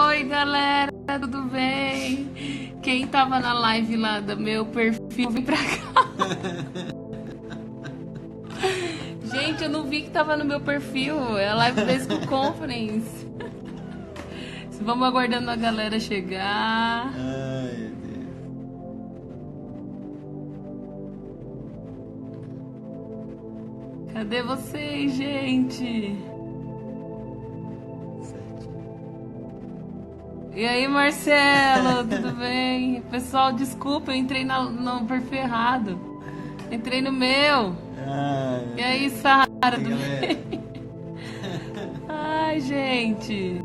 Oi, galera, tudo bem? Quem tava na live lá do meu perfil, vem pra cá. Gente, eu não vi que tava no meu perfil. É a live da School Conference. Vamos aguardando a galera chegar. Ai, meu Deus. Cadê vocês, gente? E aí, Marcelo, tudo bem? Pessoal, desculpa, eu entrei no perfil errado. Entrei no meu. Ai, E aí, Sara, e tudo bem? Ai, gente.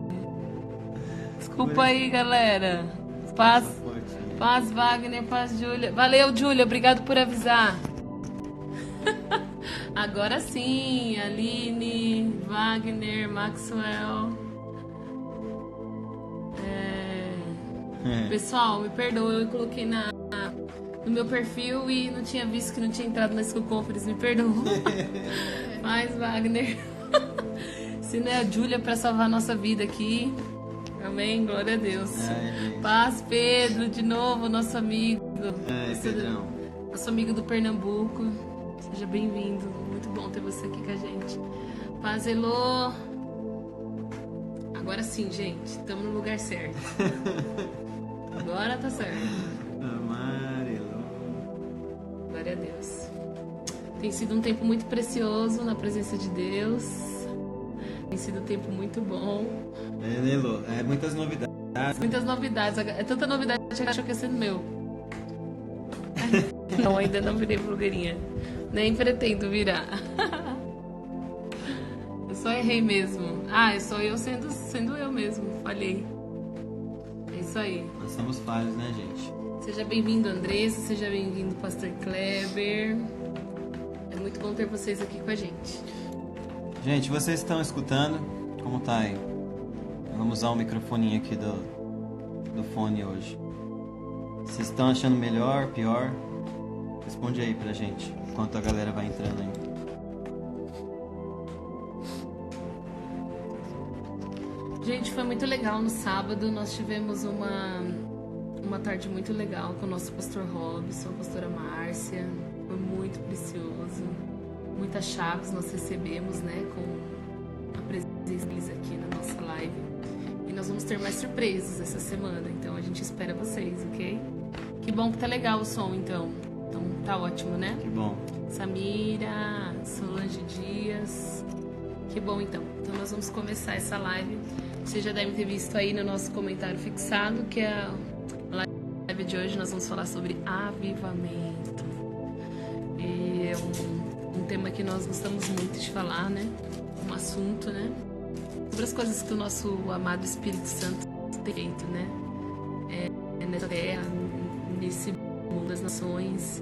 Desculpa aí, galera. Paz, Wagner, paz, Júlia. Valeu, Júlia, obrigado por avisar. Agora sim, Aline, Wagner, Maxwell. Pessoal, me perdoa, eu coloquei no meu perfil e não tinha visto que não tinha entrado na School Conference, me perdoa. Mas, Wagner, se não é a Júlia pra salvar a nossa vida aqui, amém, glória a Deus. Ai, Paz, Pedro, de novo, nosso amigo. ai, Pedrão. Nosso amigo do Pernambuco. Seja bem-vindo, muito bom ter você aqui com a gente. Paz, Elô. Agora sim, gente, estamos no lugar certo. Agora tá certo. Amarelo. Glória a Deus. Tem sido um tempo muito precioso na presença de Deus. Tem sido um tempo muito bom. Elô, muitas novidades. Muitas novidades. É tanta novidade que eu acho que é sendo meu. Não, ainda não virei blogueirinha. Nem pretendo virar. Eu só errei mesmo. É só eu sendo eu mesmo. Falhei. É isso aí. Nós somos falhos, né, gente? Seja bem-vindo, Andressa. Seja bem-vindo, Pastor Kleber. É muito bom ter vocês aqui com a gente. Gente, vocês estão escutando? Como tá aí? Vamos usar o microfoninho aqui do fone hoje. Vocês estão achando melhor, pior? Responde aí pra gente, enquanto a galera vai entrando aí. Gente, foi muito legal no sábado. Nós tivemos uma tarde muito legal com o nosso pastor Robson, a pastora Márcia. Foi muito precioso. Muitas chaves nós recebemos, né, com a presença deles aqui na nossa live. E nós vamos ter mais surpresas essa semana, então a gente espera vocês, ok? Que bom que tá legal o som, então. Então tá ótimo, né? Que bom. Samira, Solange Dias. Que bom, então. Então nós vamos começar essa live. Vocês já devem ter visto aí no nosso comentário fixado que a live de hoje nós vamos falar sobre avivamento. E é um tema que nós gostamos muito de falar, né? Um assunto, né? Sobre as coisas que o nosso amado Espírito Santo tem feito, né? Nessa terra, nesse mundo das nações.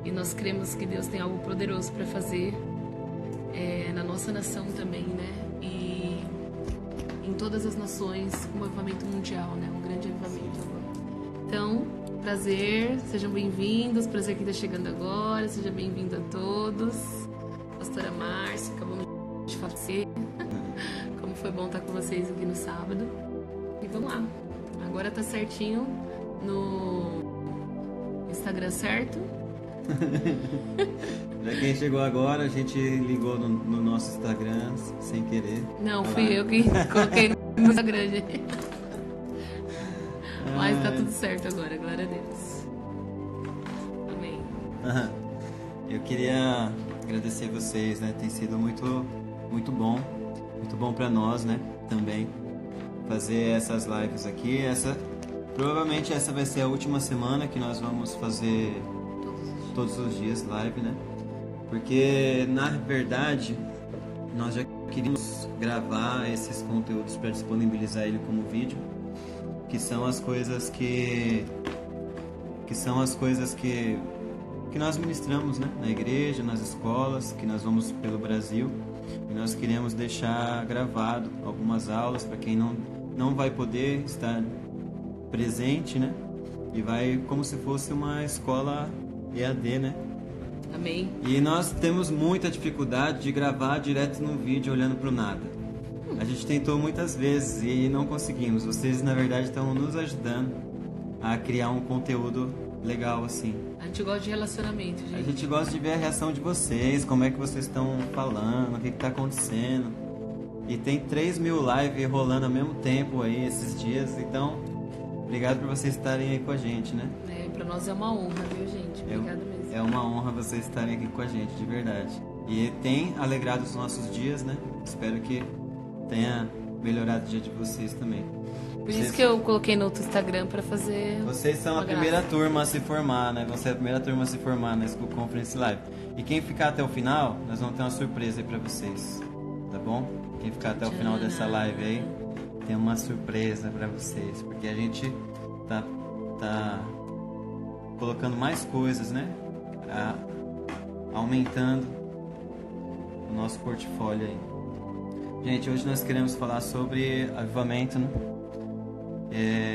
E nós cremos que Deus tem algo poderoso para fazer na nossa nação também, né? E em todas as nações, um avivamento mundial, né? Um grande avivamento. Então, prazer, sejam bem-vindos. Prazer que está chegando agora. Seja bem-vindo a todos. Pastora Márcia, acabamos de falecer. Como foi bom estar com vocês aqui no sábado. E vamos lá. Agora tá certinho no Instagram certo. Pra quem chegou agora, a gente ligou no nosso Instagram sem querer. Não, fui eu que coloquei no Instagram, gente. Mas tá tudo certo agora, glória a Deus. Amém. Eu queria agradecer vocês, né? Tem sido muito bom pra nós, né? Também fazer essas lives aqui. Provavelmente essa vai ser a última semana que nós vamos fazer todos os dias live, né? Porque na verdade nós já queríamos gravar esses conteúdos para disponibilizar ele como vídeo, que são as coisas que nós ministramos, né? Na igreja, nas escolas, que nós vamos pelo Brasil, e nós queremos deixar gravado algumas aulas para quem não vai poder estar presente, né? E vai como se fosse uma escola EAD, né? Amém. E nós temos muita dificuldade de gravar direto no vídeo olhando pro nada. A gente tentou muitas vezes e não conseguimos. Vocês, na verdade, estão nos ajudando a criar um conteúdo legal, assim. A gente gosta de relacionamento, A gente. gente gosta de ver a reação de vocês, como é que vocês estão falando, o que está acontecendo. E tem 3.000 lives rolando ao mesmo tempo aí, esses dias. Então, obrigado por vocês estarem aí com a gente, né? Pra nós é uma honra, viu, gente? Obrigado mesmo. É uma honra vocês estarem aqui com a gente, de verdade. E tem alegrado os nossos dias, né? Espero que tenha melhorado o dia de vocês também. Por isso que eu coloquei no outro Instagram pra fazer. Vocês são a primeira turma a se formar, né? Você é a primeira turma a se formar na School Conference Live. E quem ficar até o final, nós vamos ter uma surpresa aí pra vocês. Tá bom? Quem ficar até o final dessa live aí, tem uma surpresa pra vocês. Porque a gente tá colocando mais coisas, né? Aumentando o nosso portfólio aí. Gente, hoje nós queremos falar sobre avivamento, né?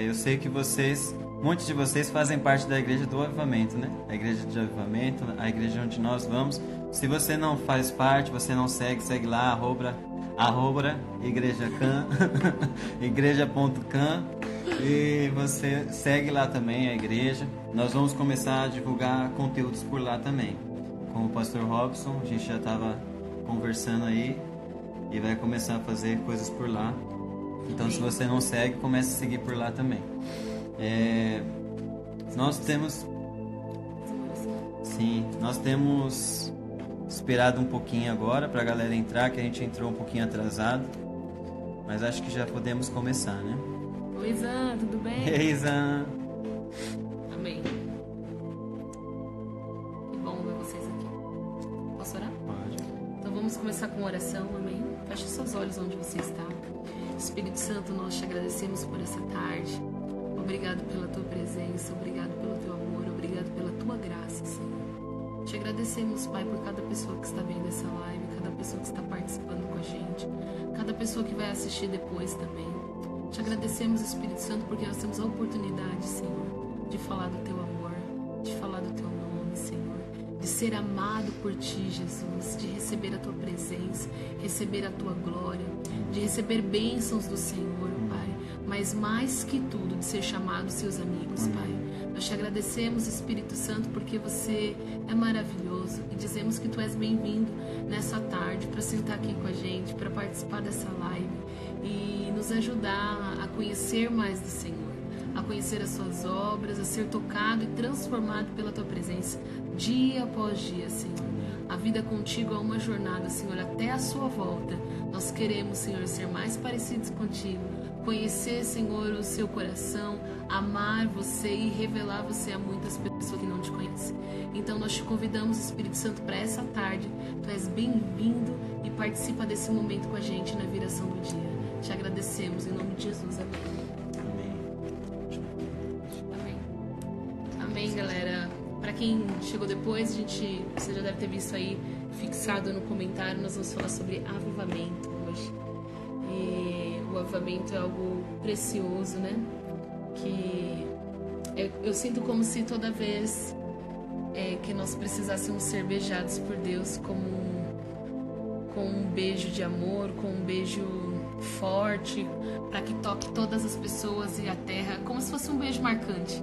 Eu sei que muitos de vocês fazem parte da igreja do avivamento, né? A igreja de avivamento, a igreja onde nós vamos. Se você não faz parte, você não segue lá, arroba igrejacan, igreja.can, e você segue lá também a igreja. Nós vamos começar a divulgar conteúdos por lá também. Com o pastor Robson, a gente já estava conversando aí e vai começar a fazer coisas por lá. Então, se você não segue, comece a seguir por lá também. Nós temos esperado um pouquinho agora para a galera entrar, que a gente entrou um pouquinho atrasado, mas acho que já podemos começar, né? Oi, Zan, tudo bem? Ei, Zan! Amém. Que bom ver vocês aqui. Posso orar? Pode. Então vamos começar com oração, amém? Feche seus olhos onde você está. Espírito Santo, nós te agradecemos por essa tarde. Obrigado pela tua presença, obrigado pelo teu amor, obrigado pela tua graça, Senhor. Te agradecemos, Pai, por cada pessoa que está vendo essa live, cada pessoa que está participando com a gente, cada pessoa que vai assistir depois também. Te agradecemos, Espírito Santo, porque nós temos a oportunidade, Senhor, de falar do teu amor, de falar do teu nome, Senhor, de ser amado por ti, Jesus, de receber a tua presença, receber a tua glória, de receber bênçãos do Senhor, Pai, mas mais que tudo, de ser chamados seus amigos, Pai. Nós te agradecemos, Espírito Santo, porque você é maravilhoso e dizemos que tu és bem-vindo nessa tarde para sentar aqui com a gente, para participar dessa live e nos ajudar a conhecer mais do Senhor, a conhecer as suas obras, a ser tocado e transformado pela tua presença dia após dia, Senhor. A vida contigo é uma jornada, Senhor, até a sua volta. Nós queremos, Senhor, ser mais parecidos contigo, conhecer, Senhor, o seu coração, amar você e revelar você a muitas pessoas que não te conhecem. Então nós te convidamos, Espírito Santo, para essa tarde. Tu és bem-vindo e participa desse momento com a gente na viração do dia. Te agradecemos em nome de Jesus. Amém. Amém. Amém, galera. Para quem chegou depois, você já deve ter visto aí fixado no comentário, nós vamos falar sobre avivamento hoje. E o avivamento é algo precioso, né? Que eu sinto como se toda vez que nós precisássemos ser beijados por Deus com um beijo de amor, com um beijo forte, para que toque todas as pessoas e a terra, como se fosse um beijo marcante.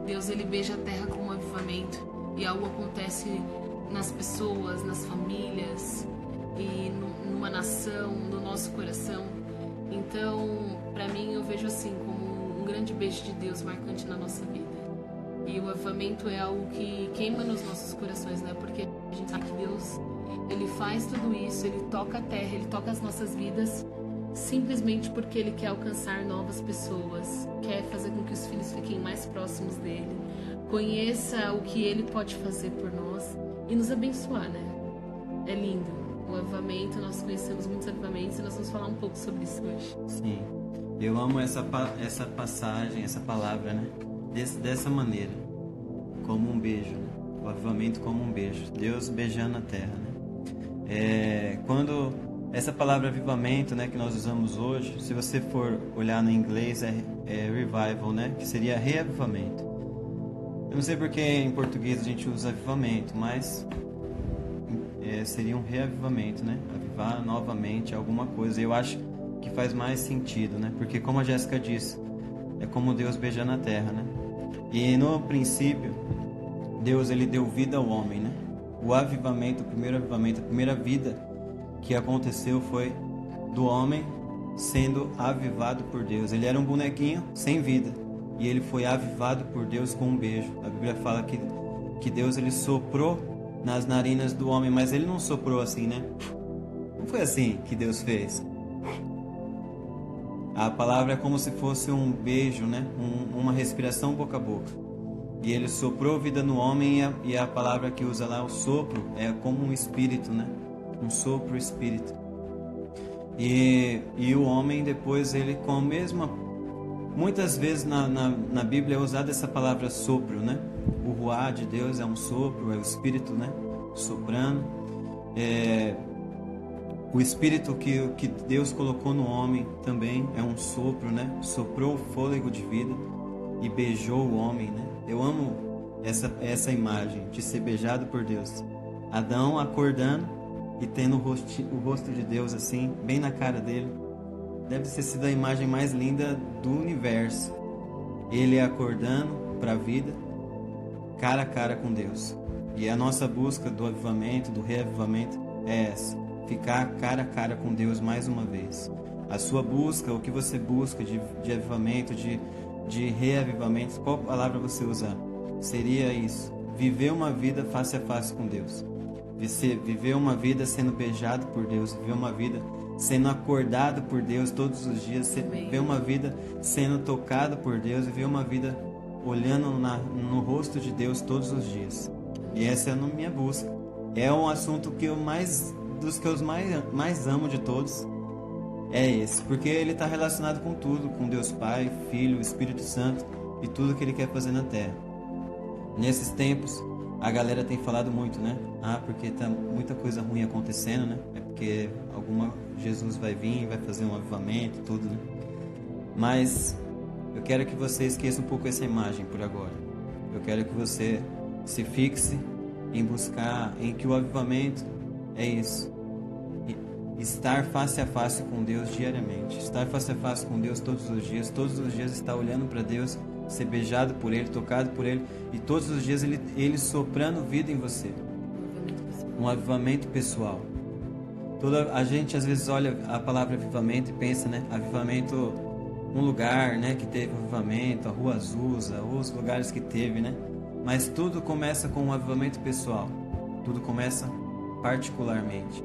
Deus, ele beija a terra com um avivamento e algo acontece nas pessoas, nas famílias e numa nação, no nosso coração. Então, para mim, eu vejo assim como um grande beijo de Deus marcante na nossa vida. E o avivamento é algo que queima nos nossos corações, né? Porque a gente sabe que Deus, ele faz tudo isso, ele toca a terra, ele toca as nossas vidas simplesmente porque ele quer alcançar novas pessoas, quer fazer com que os filhos fiquem mais próximos dele, conheça o que ele pode fazer por nós e nos abençoar, né? É lindo. O avivamento, nós conhecemos muitos avivamentos e nós vamos falar um pouco sobre isso hoje. Sim, eu amo essa passagem, essa palavra, né? Dessa maneira, como um beijo, né? O avivamento como um beijo, Deus beijando a terra, né? Quando essa palavra avivamento, né, que nós usamos hoje, se você for olhar no inglês, é revival, né, que seria reavivamento. Eu não sei porque em português a gente usa avivamento, mas seria um reavivamento, né? Avivar novamente alguma coisa. Eu acho que faz mais sentido, né? Porque como a Jéssica disse, é como Deus beijando a terra, né? E no princípio, Deus ele deu vida ao homem, né? O avivamento, a primeira vida que aconteceu foi do homem sendo avivado por Deus. Ele era um bonequinho sem vida e ele foi avivado por Deus com um beijo. A Bíblia fala que Deus ele soprou nas narinas do homem, mas ele não soprou assim, né? Não foi assim que Deus fez. A palavra é como se fosse um beijo, né? Uma respiração boca a boca. E ele soprou vida no homem e a palavra que usa lá, o sopro, é como um espírito, né? Um sopro espírito. E o homem depois, ele com a mesma... Muitas vezes na Bíblia é usada essa palavra sopro, né? O ruá de Deus é um sopro, é o espírito, né? Soprando. O espírito que Deus colocou no homem também é um sopro, né? Soprou o fôlego de vida e beijou o homem, né? Eu amo essa imagem de ser beijado por Deus. Adão acordando e tendo o rosto de Deus assim, bem na cara dele. Deve ter sido a imagem mais linda do universo. Ele acordando para a vida, cara a cara com Deus. E a nossa busca do avivamento, do reavivamento, é essa: ficar cara a cara com Deus mais uma vez. A sua busca, o que você busca de avivamento, de reavivamento, qual palavra você usar? Seria isso: viver uma vida face a face com Deus. Viver uma vida sendo beijado por Deus, viver uma vida sendo acordado por Deus todos os dias, viver uma vida sendo tocado por Deus, viver uma vida olhando no rosto de Deus todos os dias. E essa é a minha busca. É um assunto que eu mais amo de todos. É esse, porque ele está relacionado com tudo, com Deus Pai, Filho, Espírito Santo e tudo que ele quer fazer na terra. Nesses tempos, a galera tem falado muito, né? Porque tá muita coisa ruim acontecendo, né? É porque Jesus vai vir, vai fazer um avivamento, tudo, né? Mas eu quero que você esqueça um pouco essa imagem por agora. Eu quero que você se fixe em buscar, em que o avivamento é isso: estar face a face com Deus diariamente, estar face a face com Deus todos os dias estar olhando para Deus, ser beijado por Ele, tocado por Ele, e todos os dias Ele soprando vida em você. Um avivamento pessoal. A gente às vezes olha a palavra avivamento e pensa, né? Avivamento, um lugar, né, que teve avivamento, a Rua Azusa, os lugares que teve, né? Mas tudo começa com um avivamento pessoal. Tudo começa particularmente.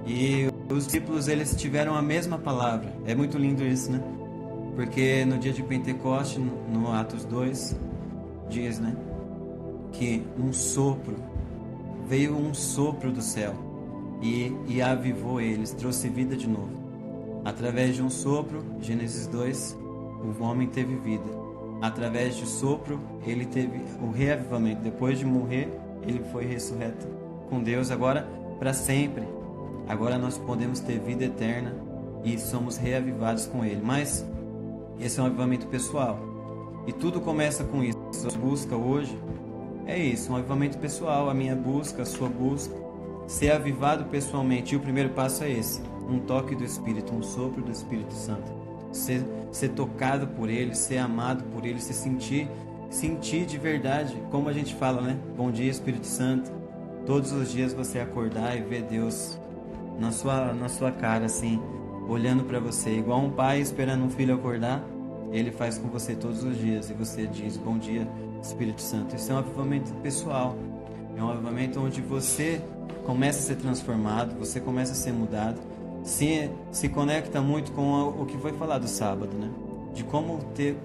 E os discípulos, eles tiveram a mesma palavra. É muito lindo isso, né? Porque no dia de Pentecoste, no Atos 2, diz, né, que veio um sopro do céu e avivou eles, trouxe vida de novo. Através de um sopro, Gênesis 2, o homem teve vida. Através de sopro, ele teve o reavivamento. Depois de morrer, ele foi ressurreto com Deus agora para sempre. Agora nós podemos ter vida eterna e somos reavivados com Ele. Mas esse é um avivamento pessoal. E tudo começa com isso. A sua busca hoje é isso, um avivamento pessoal. A minha busca, a sua busca. Ser avivado pessoalmente. E o primeiro passo é esse: um toque do Espírito, um sopro do Espírito Santo. Ser tocado por Ele, ser amado por Ele, se sentir de verdade. Como a gente fala, né? Bom dia, Espírito Santo. Todos os dias você acordar e ver Deus na sua cara, assim, olhando para você, igual um pai esperando um filho acordar. Ele faz com você todos os dias e você diz: bom dia, Espírito Santo. Isso é um avivamento pessoal. É um avivamento onde você começa a ser transformado, você começa a ser mudado. Se conecta muito com o que foi falado sábado, né? De como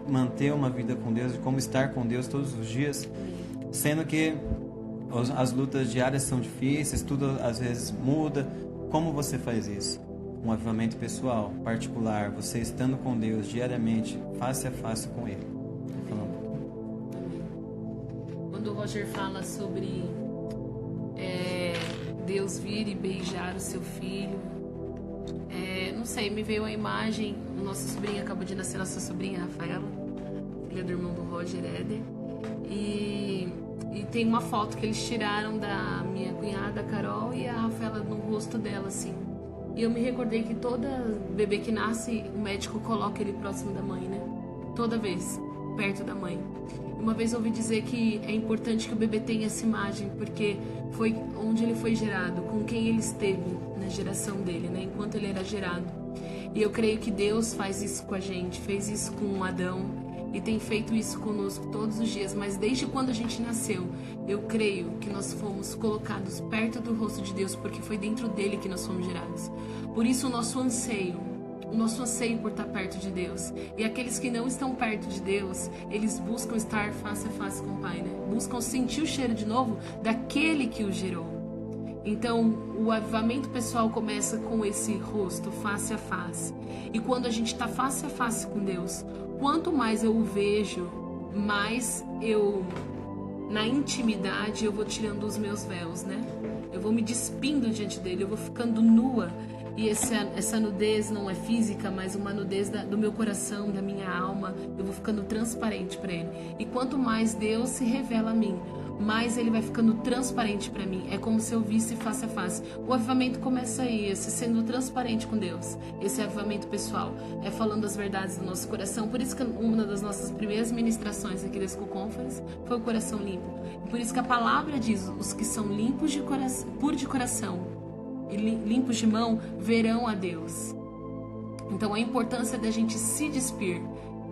manter uma vida com Deus, de como estar com Deus todos os dias, sendo que as lutas diárias são difíceis, tudo às vezes muda. Como você faz isso? Um avivamento pessoal, particular, você estando com Deus diariamente, face a face com Ele. Quando o Roger fala sobre Deus vir e beijar o seu filho, não sei, me veio a imagem. Nossa sobrinha acabou de nascer, nossa sobrinha Rafaela, filha do irmão do Roger, Éder, e tem uma foto que eles tiraram da minha cunhada Carol e a Rafaela no rosto dela, assim. E eu me recordei que toda bebê que nasce, o médico coloca ele próximo da mãe, né? Toda vez, perto da mãe. Uma vez eu ouvi dizer que é importante que o bebê tenha essa imagem, porque foi onde ele foi gerado, com quem ele esteve na geração dele, né? Enquanto ele era gerado. E eu creio que Deus faz isso com a gente, fez isso com Adão e tem feito isso conosco todos os dias. Mas desde quando a gente nasceu, eu creio que nós fomos colocados perto do rosto de Deus, porque foi dentro dele que nós fomos gerados. Por isso o nosso anseio por estar perto de Deus. E aqueles que não estão perto de Deus, eles buscam estar face a face com o Pai, né? Buscam sentir o cheiro de novo daquele que o gerou. Então, o avivamento pessoal começa com esse rosto, face a face. E quando a gente está face a face com Deus, quanto mais eu o vejo, mais na intimidade, eu vou tirando os meus véus, né? Eu vou me despindo diante dele, eu vou ficando nua. E essa nudez não é física, mas uma nudez do meu coração, da minha alma. Eu vou ficando transparente para ele. E quanto mais Deus se revela a mim, mais ele vai ficando transparente para mim. É como se eu visse face a face. O avivamento começa aí, esse sendo transparente com Deus. Esse avivamento pessoal é falando as verdades do nosso coração. Por isso que uma das nossas primeiras ministrações aqui da School Conference foi o coração limpo. E por isso que a palavra diz: os que são limpos de coração, puros de coração e limpos de mão verão a Deus. Então a importância da gente se despir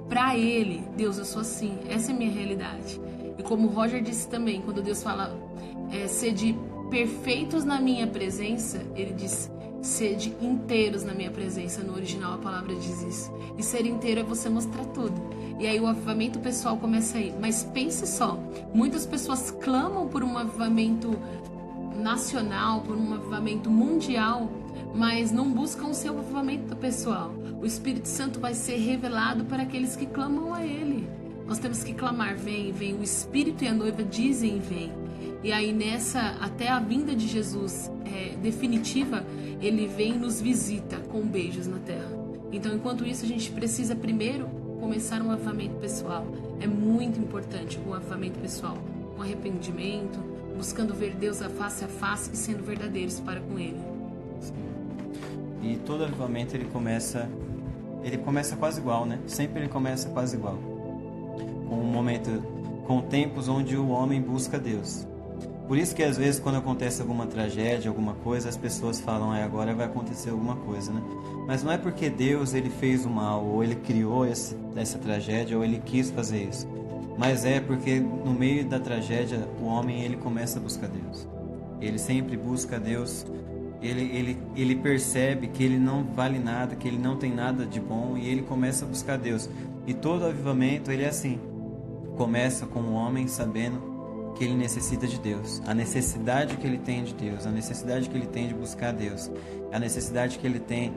para Ele. Deus, eu sou assim, essa é a minha realidade. E como o Roger disse também, quando Deus fala sede perfeitos na minha presença, ele diz sede inteiros na minha presença. No original a palavra diz isso. E ser inteiro é você mostrar tudo. E aí o avivamento pessoal começa aí. Mas pense só, muitas pessoas clamam por um avivamento nacional, por um avivamento mundial, mas não buscam o seu avivamento pessoal. O Espírito Santo vai ser revelado para aqueles que clamam a Ele. Nós temos que clamar: vem, vem. O Espírito e a noiva dizem: vem. E aí até a vinda de Jesus definitiva, Ele vem e nos visita com beijos na terra. Então, enquanto isso, a gente precisa primeiro começar um avivamento pessoal. É muito importante o avivamento pessoal, com arrependimento, buscando ver Deus a face e sendo verdadeiros para com Ele. E todo avivamento ele começa quase igual, né? Sempre ele começa quase igual. Com tempos onde o homem busca Deus. Por isso que às vezes quando acontece alguma tragédia, alguma coisa, as pessoas falam: agora vai acontecer alguma coisa, né? Mas não é porque Deus ele fez o mal, ou ele criou essa tragédia, ou ele quis fazer isso. Mas é porque no meio da tragédia o homem ele começa a buscar Deus. Ele sempre busca Deus. Ele percebe que ele não vale nada, que ele não tem nada de bom, e ele começa a buscar Deus. E todo avivamento ele é assim. Começa com o homem sabendo que ele necessita de Deus, a necessidade que ele tem de Deus, a necessidade que ele tem de buscar Deus, a necessidade que ele tem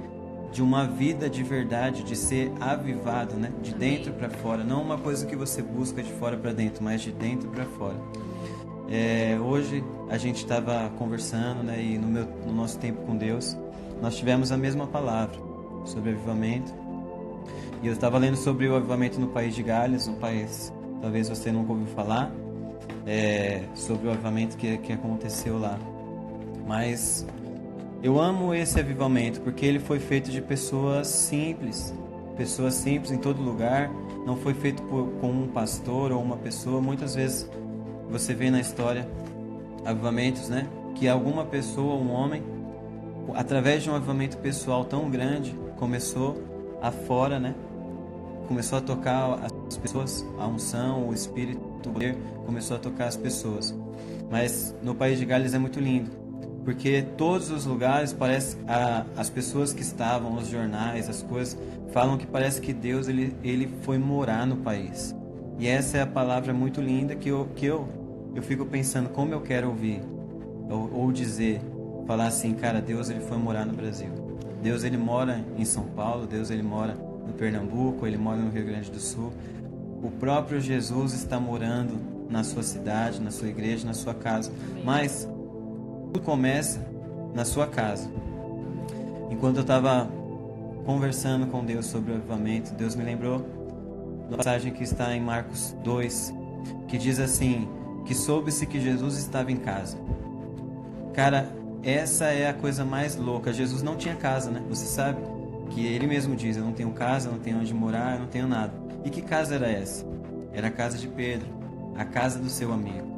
de uma vida de verdade, de ser avivado, né? De dentro para fora, não uma coisa que você busca de fora para dentro, mas de dentro para fora. Hoje a gente estava conversando, né? E no nosso tempo com Deus, nós tivemos a mesma palavra sobre avivamento. E eu estava lendo sobre o avivamento no país de Gales, um país talvez você nunca ouviu falar, sobre o avivamento que aconteceu lá. Mas eu amo esse avivamento porque ele foi feito de pessoas simples em todo lugar. Não foi feito com um pastor ou uma pessoa. Muitas vezes você vê na história avivamentos, né, que alguma pessoa, um homem, através de um avivamento pessoal tão grande, começou afora, né? Começou a tocar as pessoas, a unção, o Espírito, o poder, começou a tocar as pessoas. Mas no país de Gales é muito lindo, porque todos os lugares parece as pessoas que estavam, os jornais, as coisas falam que parece que Deus ele foi morar no país. E essa é a palavra muito linda que eu fico pensando como eu quero ouvir ou dizer, falar assim: cara, Deus ele foi morar no Brasil. Deus ele mora em São Paulo, Deus ele mora no Pernambuco, ele mora no Rio Grande do Sul. O próprio Jesus está morando na sua cidade, na sua igreja, na sua casa. Mas tudo começa na sua casa. Enquanto eu estava conversando com Deus sobre o avivamento, Deus me lembrou da passagem que está em Marcos 2, que diz assim: que soube-se que Jesus estava em casa. Cara, essa é a coisa mais louca. Jesus não tinha casa, né? Você sabe que ele mesmo diz: eu não tenho casa, eu não tenho onde morar, eu não tenho nada. E que casa era essa? Era a casa de Pedro, a casa do seu amigo.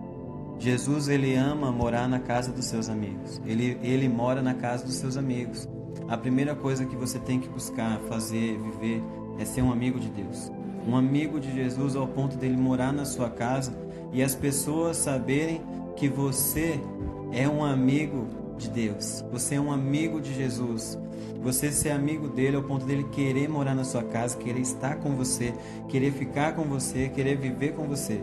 Jesus, ele ama morar na casa dos seus amigos. Ele mora na casa dos seus amigos. A primeira coisa que você tem que buscar, fazer, viver, é ser um amigo de Deus. Um amigo de Jesus ao ponto dele morar na sua casa e as pessoas saberem que você é um amigo de Deus. Você é um amigo de Jesus. Você ser amigo dele ao ponto dele querer morar na sua casa, querer estar com você, querer ficar com você, querer viver com você.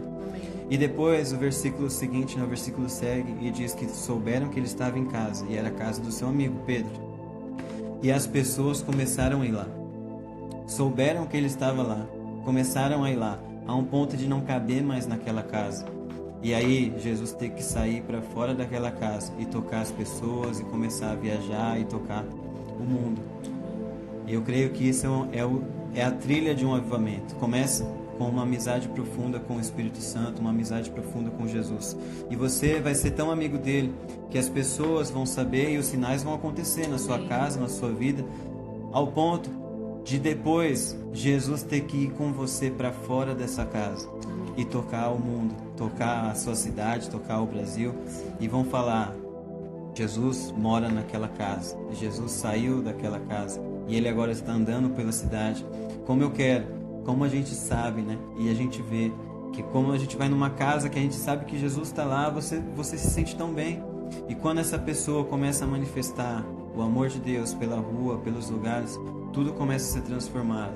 E depois o versículo seguinte, o versículo segue e diz que souberam que ele estava em casa, e era a casa do seu amigo Pedro. E as pessoas começaram a ir lá. Souberam que ele estava lá, começaram a ir lá, a um ponto de não caber mais naquela casa. E aí Jesus tem que sair para fora daquela casa e tocar as pessoas e começar a viajar e tocar o mundo. Eu creio que isso é a trilha de um avivamento. Começa com uma amizade profunda com o Espírito Santo, uma amizade profunda com Jesus. E você vai ser tão amigo dele que as pessoas vão saber e os sinais vão acontecer na sua casa, na sua vida, ao ponto de depois Jesus ter que ir com você para fora dessa casa e tocar o mundo, tocar a sua cidade, tocar o Brasil, e vão falar: Jesus mora naquela casa, Jesus saiu daquela casa e ele agora está andando pela cidade. Como eu quero, como a gente sabe, né? E a gente vê que como a gente vai numa casa que a gente sabe que Jesus está lá, você se sente tão bem. E quando essa pessoa começa a manifestar o amor de Deus pela rua, pelos lugares, tudo começa a ser transformado.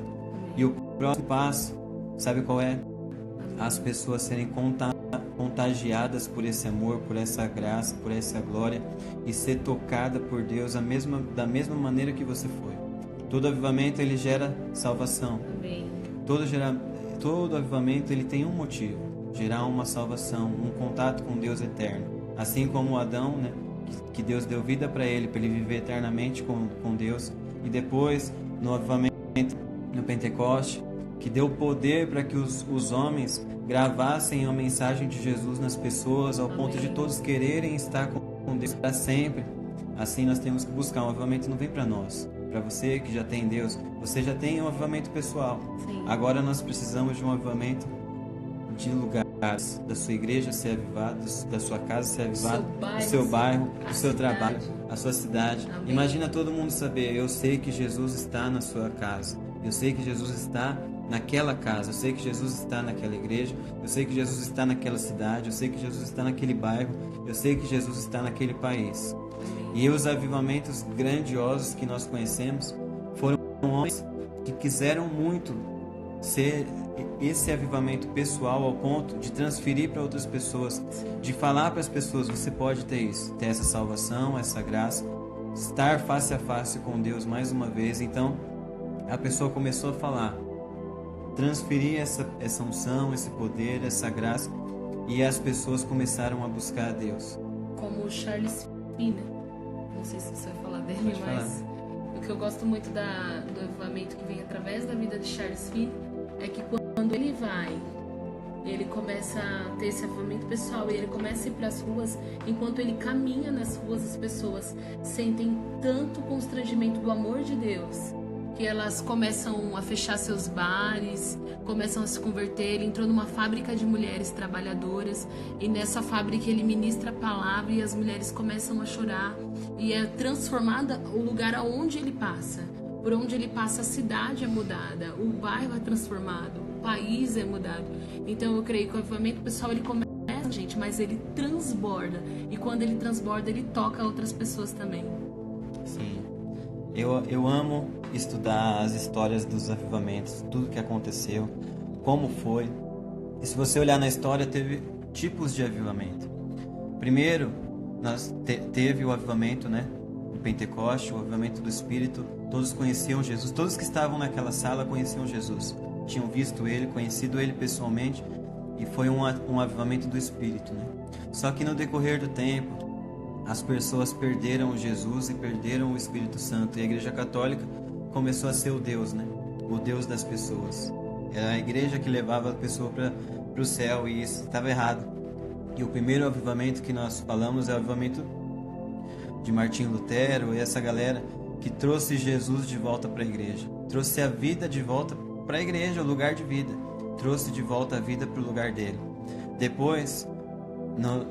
E o próximo passo, sabe qual é? As pessoas serem contagiadas por esse amor, por essa graça, por essa glória, e ser tocada por Deus da mesma maneira que você foi. Todo avivamento ele gera salvação. Amém. Todo avivamento ele tem um motivo: gerar uma salvação, um contato com Deus eterno. Assim como Adão, né, que Deus deu vida para ele viver eternamente com Deus. E depois, no avivamento, no Pentecoste, que deu poder para que os homens gravassem a mensagem de Jesus nas pessoas, ao ponto de todos quererem estar com Deus para sempre. Assim nós temos que buscar. Um avivamento não vem para nós. Para você que já tem Deus, você já tem um avivamento pessoal. Sim. Agora nós precisamos de um avivamento de lugares, da sua igreja ser avivada, da sua casa ser avivada, do seu bairro, do seu trabalho, a sua cidade. Amém. Imagina todo mundo saber: eu sei que Jesus está na sua casa, eu sei que Jesus está naquela casa, eu sei que Jesus está naquela igreja, eu sei que Jesus está naquela cidade, eu sei que Jesus está naquele bairro, eu sei que Jesus está naquele país. E os avivamentos grandiosos que nós conhecemos foram homens que quiseram muito ser esse avivamento pessoal ao ponto de transferir para outras pessoas, de falar para as pessoas: você pode ter isso, ter essa salvação, essa graça, estar face a face com Deus mais uma vez. Então a pessoa começou a falar, transferir essa unção, esse poder, essa graça, e as pessoas começaram a buscar a Deus. Como o Charles Finney, não sei se você vai falar dele, Pode mas o que eu gosto muito do avivamento que vem através da vida de Charles Finney é que quando ele vai, ele começa a ter esse avivamento pessoal e ele começa a ir para as ruas. Enquanto ele caminha nas ruas, as pessoas sentem tanto constrangimento do amor de Deus que elas começam a fechar seus bares, começam a se converter. Ele entrou numa fábrica de mulheres trabalhadoras e nessa fábrica ele ministra a palavra e as mulheres começam a chorar, e é transformada o lugar aonde ele passa. Por onde ele passa, a cidade é mudada, o bairro é transformado, o país é mudado. Então eu creio que o avivamento pessoal ele começa, gente, mas ele transborda, e quando ele transborda ele toca outras pessoas também. Sim. Eu amo estudar as histórias dos avivamentos, tudo que aconteceu, como foi. E se você olhar na história, teve tipos de avivamento. Primeiro, teve o avivamento, né, do Pentecoste, o avivamento do Espírito. Todos conheciam Jesus, todos que estavam naquela sala conheciam Jesus, tinham visto ele, conhecido ele pessoalmente, e foi um avivamento do Espírito, né? Só que no decorrer do tempo, as pessoas perderam Jesus e perderam o Espírito Santo, e a Igreja Católica começou a ser o Deus, né? O Deus das pessoas. Era a igreja que levava a pessoa para o céu, e isso estava errado. E o primeiro avivamento que nós falamos é o avivamento de Martinho Lutero e essa galera que trouxe Jesus de volta para a igreja, trouxe a vida de volta para a igreja, o lugar de vida, trouxe de volta a vida para o lugar dele. Depois,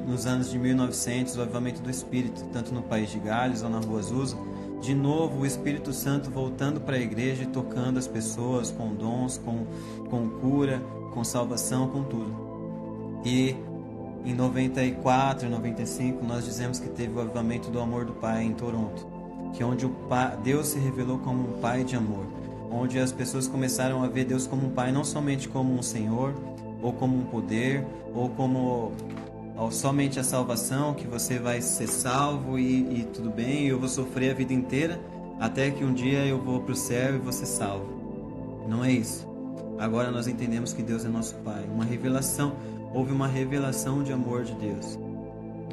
nos anos de 1900, o avivamento do Espírito, tanto no país de Gales ou na Rua Azusa, de novo o Espírito Santo voltando para a igreja e tocando as pessoas com dons, com cura, com salvação, com tudo. E em 94, 95, nós dizemos que teve o avivamento do amor do Pai em Toronto, que é onde Deus se revelou como um Pai de amor, onde as pessoas começaram a ver Deus como um Pai, não somente como um Senhor, ou como um poder, ou como somente a salvação, que você vai ser salvo e tudo bem, eu vou sofrer a vida inteira, até que um dia eu vou para o céu e vou ser salvo. Não é isso. Agora nós entendemos que Deus é nosso Pai. Houve uma revelação de amor de Deus.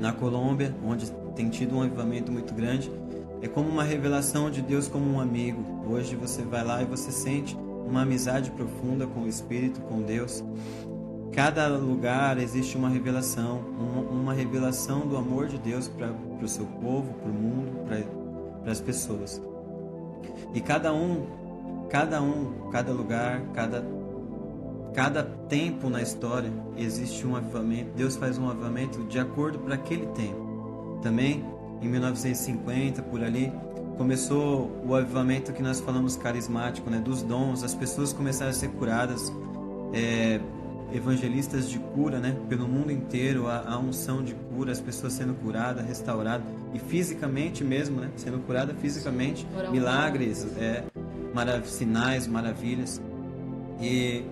Na Colômbia, onde tem tido um avivamento muito grande, é como uma revelação de Deus como um amigo. Hoje você vai lá e você sente uma amizade profunda com o Espírito, com Deus. Cada lugar existe uma revelação do amor de Deus para o seu povo, para o mundo, para as pessoas. E cada lugar, cada tempo na história existe um avivamento. Deus faz um avivamento de acordo para aquele tempo. Também, em 1950, por ali, começou o avivamento que nós falamos carismático, né? Dos dons. As pessoas começaram a ser curadas, evangelistas de cura, né? Pelo mundo inteiro, a unção de cura, as pessoas sendo curadas, restauradas, e fisicamente mesmo, né? Sendo curada fisicamente, milagres, sinais, maravilhas. E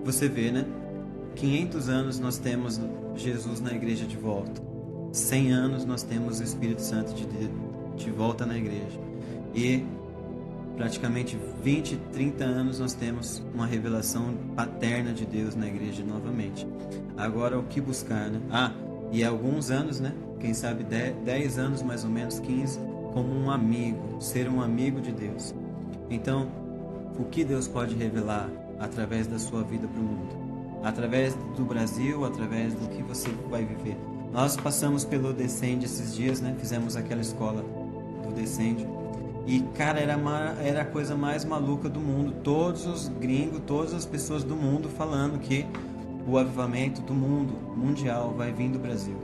você vê, né? 500 anos nós temos Jesus na igreja de volta. 100 anos nós temos o Espírito Santo de volta na igreja. E praticamente 20, 30 anos nós temos uma revelação paterna de Deus na igreja novamente. Agora o que buscar, né? E há alguns anos, né? Quem sabe 10 anos mais ou menos, 15, como um amigo, ser um amigo de Deus. Então, o que Deus pode revelar através da sua vida para o mundo? Através do Brasil, através do que você vai viver. Nós passamos pelo Descende esses dias, né? Fizemos aquela escola do Descende. E, cara, era a coisa mais maluca do mundo. Todos os gringos, todas as pessoas do mundo falando que o avivamento do mundo mundial vai vir do Brasil.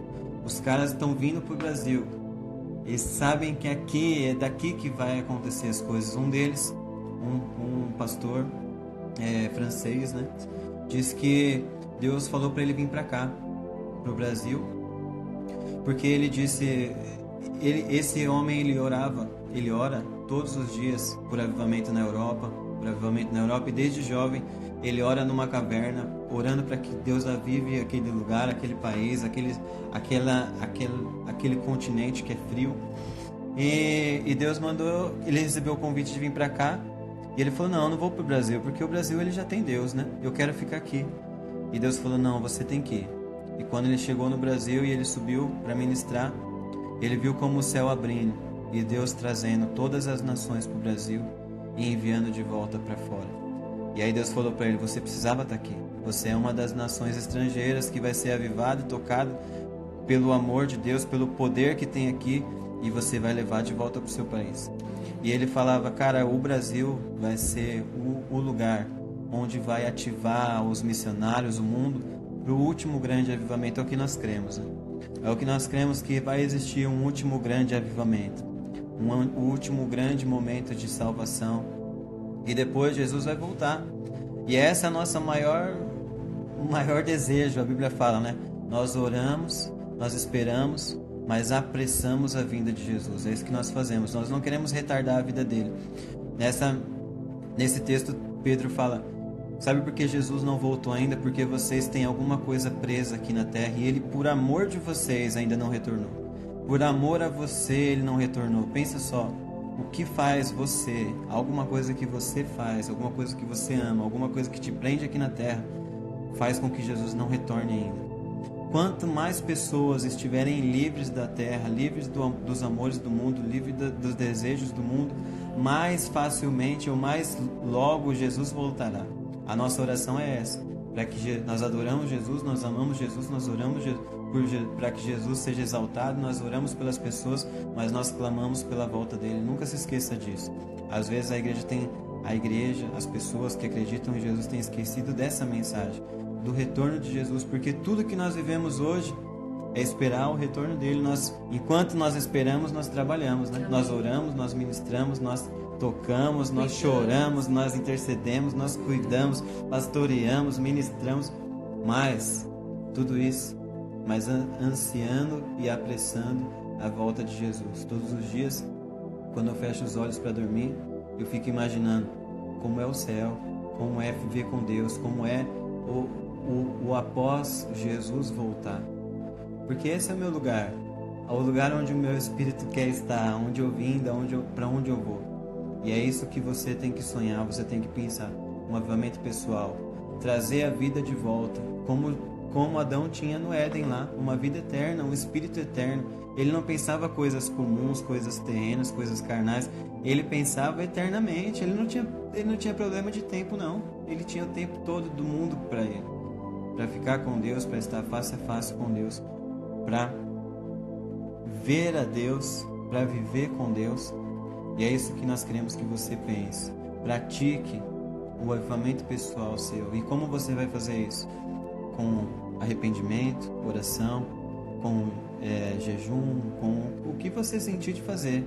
Os caras estão vindo pro Brasil. Eles sabem que aqui é daqui que vai acontecer as coisas. Um deles, um pastor francês, né? Diz que Deus falou para ele vir para cá, pro Brasil, porque ele disse, esse homem ele ora todos os dias por avivamento na Europa, e desde jovem ele ora numa caverna, orando para que Deus avive aquele lugar, aquele país, aquele continente que é frio. E Deus mandou, ele recebeu o convite de vir para cá. E ele falou, não, eu não vou pro Brasil, porque o Brasil ele já tem Deus, né? Eu quero ficar aqui. E Deus falou, não, você tem que ir. E quando ele chegou no Brasil e ele subiu para ministrar, ele viu como o céu abrindo e Deus trazendo todas as nações pro Brasil e enviando de volta para fora. E aí Deus falou para ele, você precisava estar aqui. Você é uma das nações estrangeiras que vai ser avivada e tocada pelo amor de Deus, pelo poder que tem aqui, e você vai levar de volta pro seu país. E ele falava, cara, o Brasil vai ser o lugar onde vai ativar os missionários, o mundo, para o último grande avivamento. É o que nós cremos, né? É o que nós cremos, que vai existir um último grande avivamento, um último grande momento de salvação. E depois Jesus vai voltar. E essa é a nossa maior desejo, a Bíblia fala, né? Nós oramos, nós esperamos, mas apressamos a vinda de Jesus. É isso que nós fazemos. Nós não queremos retardar a vida dele. Nesse texto, Pedro fala, sabe por que Jesus não voltou ainda? Porque vocês têm alguma coisa presa aqui na terra e ele, por amor de vocês, ainda não retornou. Por amor a você, ele não retornou. Pensa só, o que faz você, alguma coisa que você faz, alguma coisa que você ama, alguma coisa que te prende aqui na terra, faz com que Jesus não retorne ainda. Quanto mais pessoas estiverem livres da terra, livres dos amores do mundo, livres dos desejos do mundo, mais facilmente ou mais logo Jesus voltará. A nossa oração é essa. nós adoramos Jesus, nós amamos Jesus, nós oramos para que Jesus seja exaltado, nós oramos pelas pessoas, mas nós clamamos pela volta dele. Nunca se esqueça disso. Às vezes a igreja, as pessoas que acreditam em Jesus têm esquecido dessa mensagem, do retorno de Jesus, porque tudo que nós vivemos hoje é esperar o retorno dele. Enquanto nós esperamos, nós trabalhamos, né? Nós oramos, nós ministramos, nós tocamos, nós choramos, nós intercedemos, nós cuidamos, pastoreamos, ministramos, mas tudo isso, mas ansiando e apressando a volta de Jesus. Todos os dias, quando eu fecho os olhos para dormir, eu fico imaginando como é o céu, como é viver com Deus, como é o após Jesus voltar. Porque esse é o meu lugar, é o lugar onde o meu espírito quer estar, onde eu vim, para onde eu vou. E é isso que você tem que sonhar, você tem que pensar. Um avivamento pessoal, trazer a vida de volta, como Adão tinha no Éden lá, uma vida eterna, um espírito eterno. Ele não pensava coisas comuns, coisas terrenas, coisas carnais. Ele pensava eternamente. Ele não tinha problema de tempo, não. Ele tinha o tempo todo do mundo para ele, para ficar com Deus, para estar face a face com Deus, para ver a Deus, para viver com Deus. E é isso que nós queremos que você pense. Pratique o avivamento pessoal seu. E como você vai fazer isso? Com arrependimento, oração, com jejum, com o que você sentir de fazer.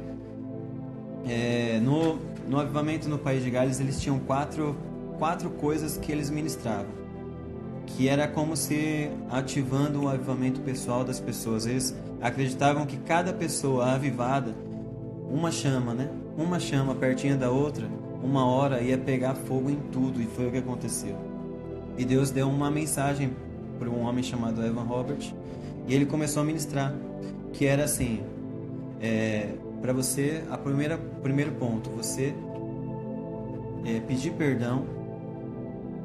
No avivamento no País de Gales, eles tinham quatro coisas que eles ministravam, que era como se ativando o avivamento pessoal das pessoas. Eles acreditavam que cada pessoa avivada, uma chama, né? Uma chama pertinho da outra, uma hora ia pegar fogo em tudo, e foi o que aconteceu. E Deus deu uma mensagem para um homem chamado Evan Robert, e ele começou a ministrar, que era assim, para você, primeiro ponto, você pedir perdão,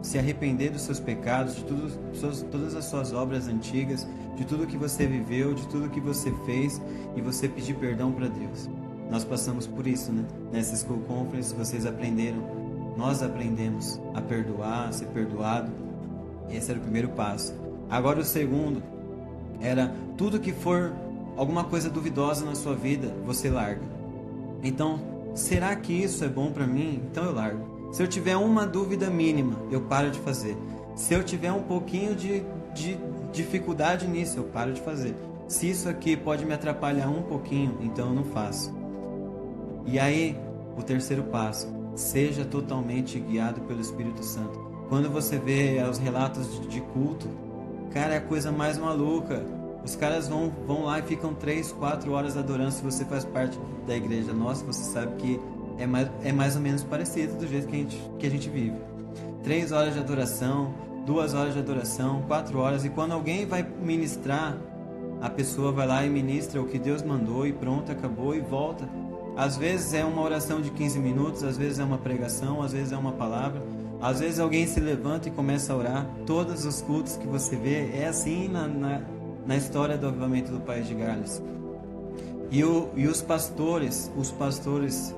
se arrepender dos seus pecados, de todas as suas obras antigas, de tudo que você viveu, de tudo que você fez, e você pedir perdão para Deus. Nós passamos por isso, né? Nessa School Conference, vocês aprenderam, nós aprendemos a perdoar, a ser perdoado. Esse era o primeiro passo. Agora o segundo era tudo que for alguma coisa duvidosa na sua vida, você larga. Então, será que isso é bom para mim? Então eu largo. Se eu tiver uma dúvida mínima, eu paro de fazer. Se eu tiver um pouquinho de dificuldade nisso, eu paro de fazer. Se isso aqui pode me atrapalhar um pouquinho, então eu não faço. E aí, o terceiro passo, seja totalmente guiado pelo Espírito Santo. Quando você vê os relatos de culto, cara, é a coisa mais maluca. Os caras vão lá e ficam 3, 4 horas adorando. Se você faz parte da igreja nossa, você sabe que é mais ou menos parecido do jeito que a gente vive. 3 horas de adoração, 2 horas de adoração, 4 horas. E quando alguém vai ministrar, a pessoa vai lá e ministra o que Deus mandou e pronto, acabou e volta. Às vezes é uma oração de 15 minutos, às vezes é uma pregação, às vezes é uma palavra. Às vezes alguém se levanta e começa a orar. Todos os cultos que você vê é assim na história do avivamento do País de Gales. E os pastores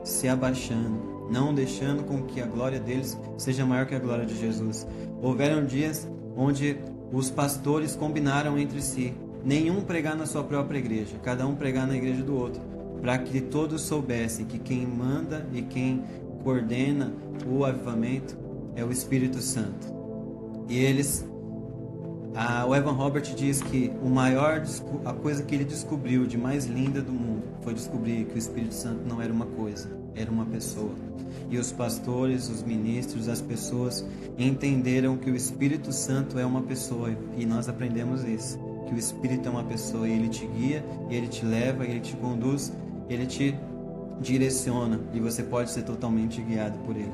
se abaixando, não deixando com que a glória deles seja maior que a glória de Jesus. Houveram dias onde os pastores combinaram entre si, nenhum pregar na sua própria igreja, cada um pregar na igreja do outro, para que todos soubessem que quem manda e quem coordena o avivamento é o Espírito Santo. E o Evan Robert diz que a coisa que ele descobriu de mais linda do mundo foi descobrir que o Espírito Santo não era uma coisa, era uma pessoa. E os pastores, os ministros, as pessoas entenderam que o Espírito Santo é uma pessoa, e nós aprendemos isso, que o Espírito é uma pessoa, e ele te guia, e ele te leva, e ele te conduz, ele te direciona, e você pode ser totalmente guiado por ele.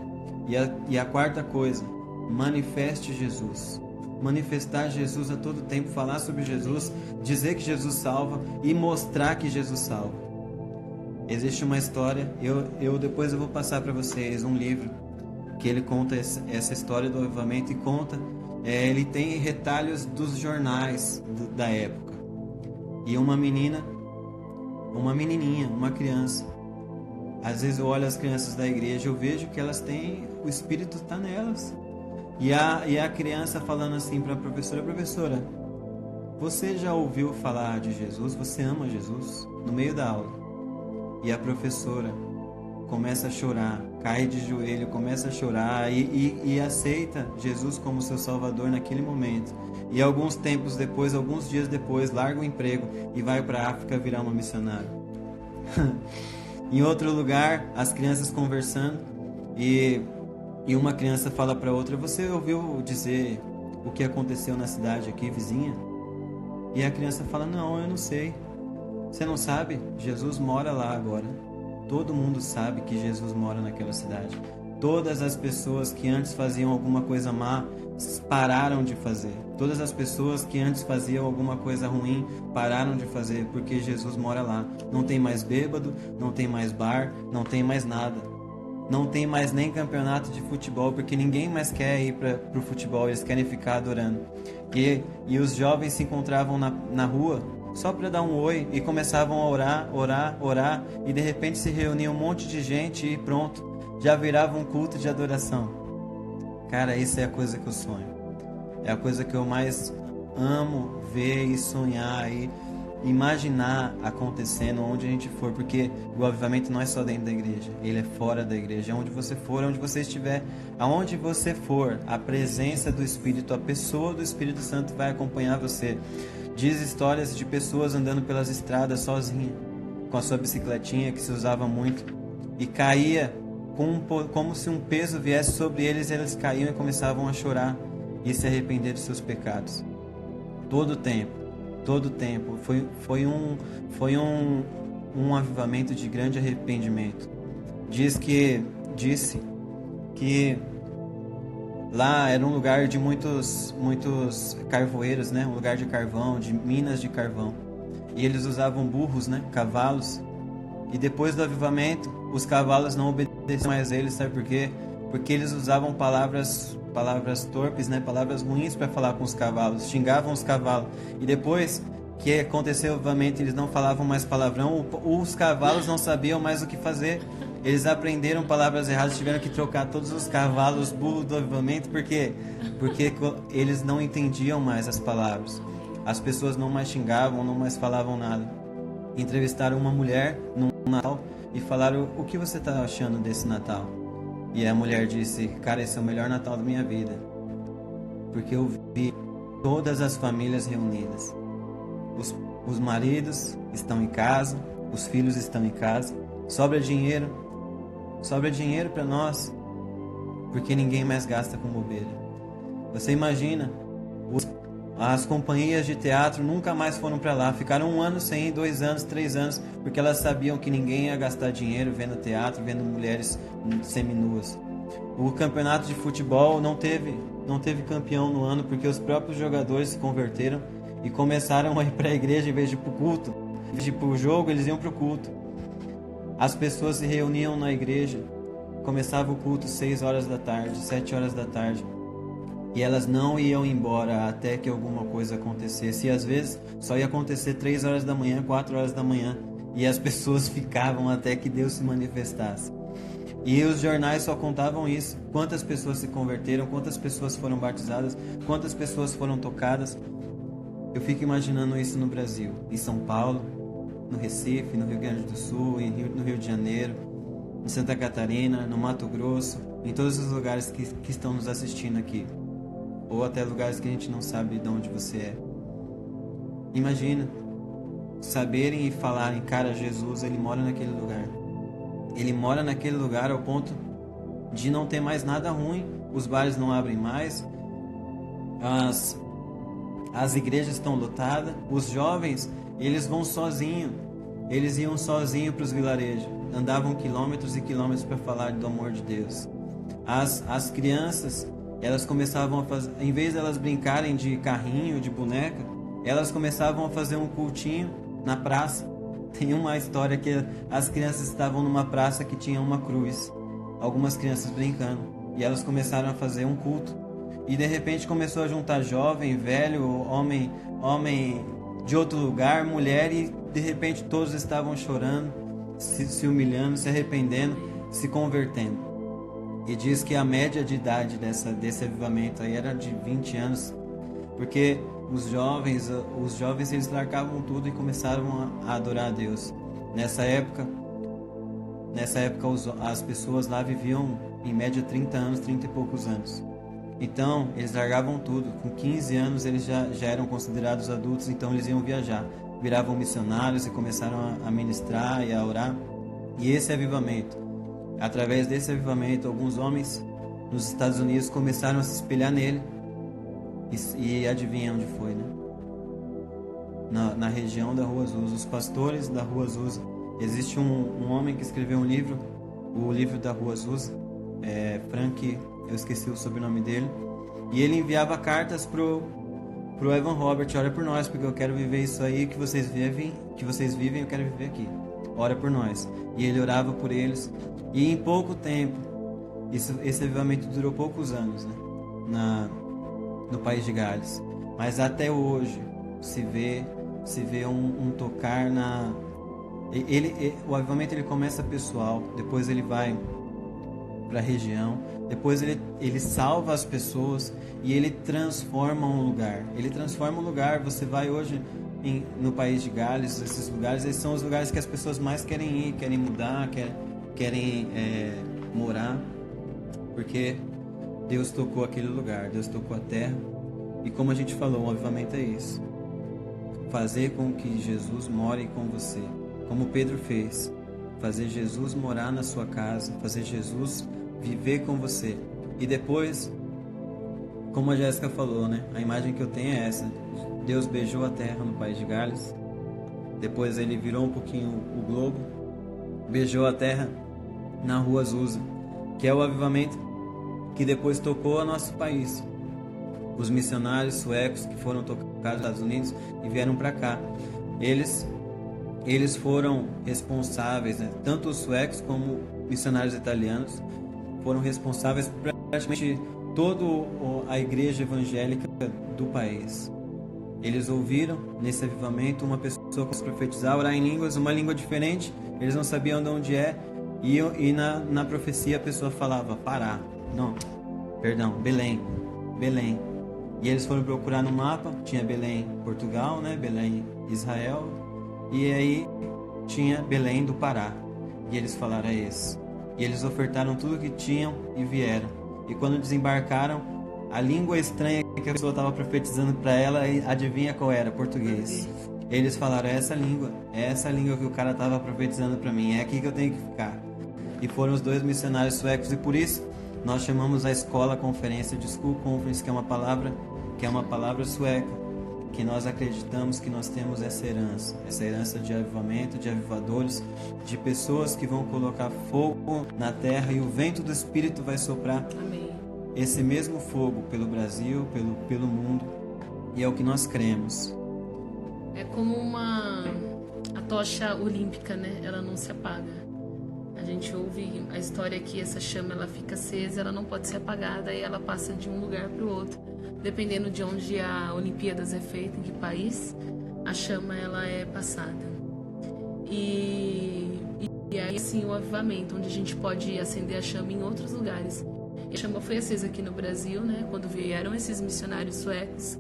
E a quarta coisa, manifeste Jesus. Manifestar Jesus a todo tempo, falar sobre Jesus, dizer que Jesus salva e mostrar que Jesus salva. Existe uma história, depois eu vou passar para vocês um livro que ele conta essa história do avivamento, e conta, ele tem retalhos dos jornais da época. E uma menininha, uma criança, às vezes eu olho as crianças da igreja, eu vejo que elas têm, o Espírito está nelas. E a criança falando assim para a professora: professora, você já ouviu falar de Jesus? Você ama Jesus? No meio da aula. E a professora começa a chorar, cai de joelho, começa a chorar e aceita Jesus como seu Salvador naquele momento. E alguns tempos depois, alguns dias depois, larga o emprego e vai para a África virar uma missionária. Em outro lugar, as crianças conversando e uma criança fala para outra: você ouviu dizer o que aconteceu na cidade aqui, vizinha? E a criança fala: não, eu não sei. Você não sabe? Jesus mora lá agora. Todo mundo sabe que Jesus mora naquela cidade. Todas as pessoas que antes faziam alguma coisa má pararam de fazer. Todas as pessoas que antes faziam alguma coisa ruim pararam de fazer, porque Jesus mora lá. Não tem mais bêbado, não tem mais bar, não tem mais nada. Não tem mais nem campeonato de futebol, porque ninguém mais quer ir para o futebol, eles querem ficar adorando. E os jovens se encontravam na rua só para dar um oi e começavam a orar, e de repente se reunia um monte de gente e pronto, já virava um culto de adoração. Cara, isso é a coisa que eu sonho. É a coisa que eu mais amo ver e sonhar e imaginar acontecendo onde a gente for, porque o avivamento não é só dentro da igreja, ele é fora da igreja. Onde você for, onde você estiver, aonde você for, a presença do Espírito, a pessoa do Espírito Santo vai acompanhar você. Diz histórias de pessoas andando pelas estradas sozinha, com a sua bicicletinha que se usava muito, e caía como se um peso viesse sobre eles, e eles caíam e começavam a chorar e se arrepender dos seus pecados. Todo o tempo foi um avivamento de grande arrependimento. Disse que lá era um lugar de muitos carvoeiros, né? Um lugar de carvão, de minas de carvão. E eles usavam burros, né? Cavalos. E depois do avivamento, os cavalos não obedeciam mais a eles, sabe por quê? Porque eles usavam palavras torpes, né? Palavras ruins para falar com os cavalos, xingavam os cavalos. E depois que aconteceu o avivamento, eles não falavam mais palavrão, os cavalos não sabiam mais o que fazer. Eles aprenderam palavras erradas, tiveram que trocar todos os cavalos burros do avivamento, porque eles não entendiam mais as palavras. As pessoas não mais xingavam, não mais falavam nada. Entrevistaram uma mulher num Natal e falaram: o que você está achando desse Natal? E a mulher disse: cara, esse é o melhor Natal da minha vida, porque eu vi todas as famílias reunidas. Os maridos estão em casa, os filhos estão em casa, sobra dinheiro para nós, porque ninguém mais gasta com bobeira. Você imagina, as companhias de teatro nunca mais foram para lá, ficaram 1 ano sem ir, 2 anos, 3 anos, porque elas sabiam que ninguém ia gastar dinheiro vendo teatro, vendo mulheres seminuas. O campeonato de futebol não teve campeão no ano, porque os próprios jogadores se converteram e começaram a ir para a igreja em vez de ir para o culto. Em vez de ir para o jogo, eles iam para o culto. As pessoas se reuniam na igreja, começava o culto 6 horas da tarde, 7 horas da tarde, e elas não iam embora até que alguma coisa acontecesse. E às vezes só ia acontecer 3 horas da manhã, 4 horas da manhã, e as pessoas ficavam até que Deus se manifestasse. E os jornais só contavam isso: quantas pessoas se converteram, quantas pessoas foram batizadas, quantas pessoas foram tocadas. Eu fico imaginando isso no Brasil, em São Paulo, no Recife, no Rio Grande do Sul, no Rio de Janeiro, em Santa Catarina, no Mato Grosso, em todos os lugares que estão nos assistindo aqui, ou até lugares que a gente não sabe de onde você é. Imagina saberem e falarem: cara, Jesus, ele mora naquele lugar. Ele mora naquele lugar ao ponto de não ter mais nada ruim, os bares não abrem mais, as igrejas estão lotadas, os jovens, eles vão sozinhos, eles iam sozinhos para os vilarejos, andavam quilômetros e quilômetros para falar do amor de Deus. As crianças, elas começavam a fazer, em vez de elas brincarem de carrinho, de boneca, elas começavam a fazer um cultinho na praça. Tem uma história que as crianças estavam numa praça que tinha uma cruz, algumas crianças brincando, e elas começaram a fazer um culto. E de repente começou a juntar jovem, velho, homem de outro lugar, mulher, e de repente todos estavam chorando, se humilhando, se arrependendo, se convertendo. E diz que a média de idade desse avivamento aí era de 20 anos, porque os jovens eles largavam tudo e começaram a adorar a Deus. Nessa época as pessoas lá viviam em média 30 anos, 30 e poucos anos. Então eles largavam tudo. Com 15 anos eles já eram considerados adultos, então eles iam viajar, viravam missionários e começaram a ministrar e a orar. E esse avivamento, através desse avivamento, alguns homens nos Estados Unidos começaram a se espelhar nele. E adivinha onde foi, né? Na região da Rua Azusa, os pastores da Rua Azusa. Existe um homem que escreveu um livro, o livro da Rua Azusa, Frank, eu esqueci o sobrenome dele, e ele enviava cartas pro Evan Robert: ora por nós, porque eu quero viver isso aí que vocês vivem, eu quero viver aqui. Ora por nós. E ele orava por eles. E em pouco tempo, esse avivamento durou poucos anos, né? No país de Gales. Mas até hoje se vê um tocar na... o avivamento ele começa pessoal, depois ele vai para a região, depois ele salva as pessoas e ele transforma um lugar. Você vai hoje no país de Gales, esses lugares, eles são os lugares que as pessoas mais querem ir, querem mudar, querem morar, porque Deus tocou aquele lugar, Deus tocou a terra. E como a gente falou, o avivamento é isso: fazer com que Jesus more com você, como Pedro fez, fazer Jesus morar na sua casa, fazer Jesus viver com você. E depois, como a Jéssica falou, né? A imagem que eu tenho é essa: Deus beijou a terra no país de Gales, depois ele virou um pouquinho o globo, beijou a terra na Rua Azusa, que é o avivamento que depois tocou o nosso país. Os missionários suecos que foram tocados nos Estados Unidos e vieram para cá, eles foram responsáveis, né? Tanto os suecos como missionários italianos foram responsáveis por praticamente toda a igreja evangélica do país. Eles ouviram nesse avivamento uma pessoa profetizar, orar em línguas, uma língua diferente, eles não sabiam de onde é, e na profecia a pessoa falava Belém. E eles foram procurar no mapa, tinha Belém, Portugal, né? Belém, Israel, e aí tinha Belém do Pará. E eles falaram: é esse. E eles ofertaram tudo que tinham e vieram. E quando desembarcaram, a língua estranha que a pessoa estava profetizando para ela, adivinha qual era? Português. Eles falaram: é essa língua que o cara estava profetizando para mim, é aqui que eu tenho que ficar. E foram os dois missionários suecos, e por isso nós chamamos a escola conferência de School Conference, que é uma palavra sueca, que nós acreditamos que nós temos essa herança de avivamento, de avivadores, de pessoas que vão colocar fogo na terra e o vento do Espírito vai soprar. Amém. Esse mesmo fogo pelo Brasil, pelo mundo, e é o que nós cremos. É como a tocha olímpica, né? Ela não se apaga. A gente ouve a história que essa chama ela fica acesa, ela não pode ser apagada, e ela passa de um lugar para o outro, dependendo de onde a Olimpíadas é feita, em que país, a chama ela é passada. E aí sim o avivamento, onde a gente pode acender a chama em outros lugares. E a chama foi acesa aqui no Brasil, né? Quando vieram esses missionários suecos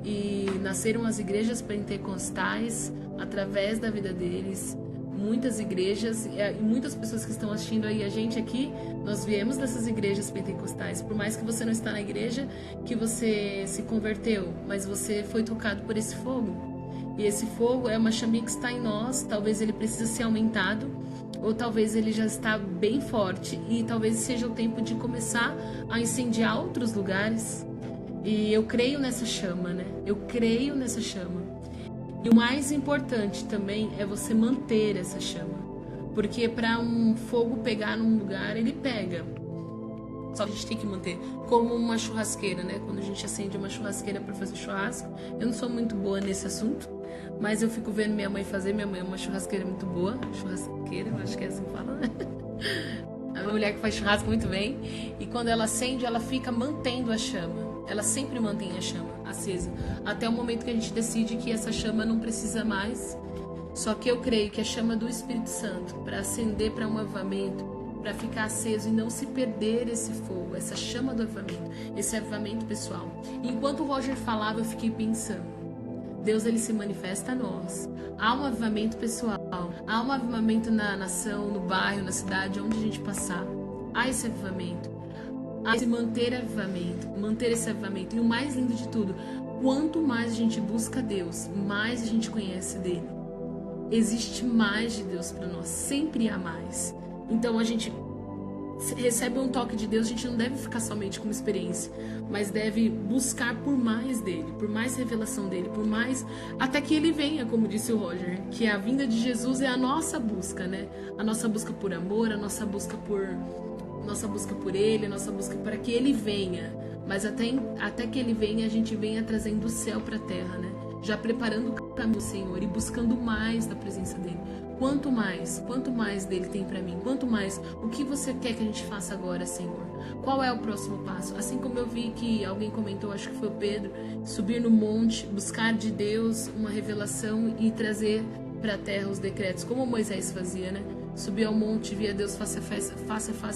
e nasceram as igrejas pentecostais através da vida deles. Muitas igrejas e muitas pessoas que estão assistindo aí a gente aqui, nós viemos dessas igrejas pentecostais. Por mais que você não está na igreja, que você se converteu, mas você foi tocado por esse fogo. E esse fogo é uma chaminha que está em nós, talvez ele precise ser aumentado, ou talvez ele já está bem forte, e talvez seja o tempo de começar a incendiar outros lugares. E eu creio nessa chama, né? Eu creio nessa chama. E o mais importante também é você manter essa chama. Porque para um fogo pegar num lugar, ele pega. Só que a gente tem que manter. Como uma churrasqueira, né? Quando a gente acende uma churrasqueira para fazer churrasco. Eu não sou muito boa nesse assunto, mas eu fico vendo minha mãe fazer. Minha mãe é uma churrasqueira muito boa. Churrasqueira, eu acho que é assim que fala, né? É uma mulher que faz churrasco muito bem. E quando ela acende, ela fica mantendo a chama. Ela sempre mantém a chama acesa, até o momento que a gente decide que essa chama não precisa mais. Só que eu creio que a chama do Espírito Santo, para acender para um avivamento, para ficar aceso e não se perder esse fogo, essa chama do avivamento, esse avivamento pessoal. E enquanto o Roger falava, eu fiquei pensando, Deus, ele se manifesta a nós. Há um avivamento pessoal, há um avivamento na nação, no bairro, na cidade, onde a gente passar. Há esse avivamento. Há esse manter esse avivamento. E o mais lindo de tudo, quanto mais a gente busca Deus, mais a gente conhece dele. Existe mais de Deus para nós, sempre há mais. Então a gente recebe um toque de Deus, a gente não deve ficar somente com uma experiência, mas deve buscar por mais dele, por mais revelação dele, por mais, até que ele venha, como disse o Roger, que a vinda de Jesus é a nossa busca, né? A nossa busca por amor, a nossa busca por ele, a nossa busca para que ele venha. Mas até que ele venha, a gente venha trazendo o céu para a terra, né? Já preparando o caminho do Senhor e buscando mais da presença dele. Quanto mais dele tem para mim, quanto mais, o que você quer que a gente faça agora, Senhor? Qual é o próximo passo? Assim como eu vi que alguém comentou, acho que foi o Pedro, subir no monte, buscar de Deus uma revelação e trazer para a terra os decretos, como Moisés fazia, né? Subia ao monte, via Deus face a face,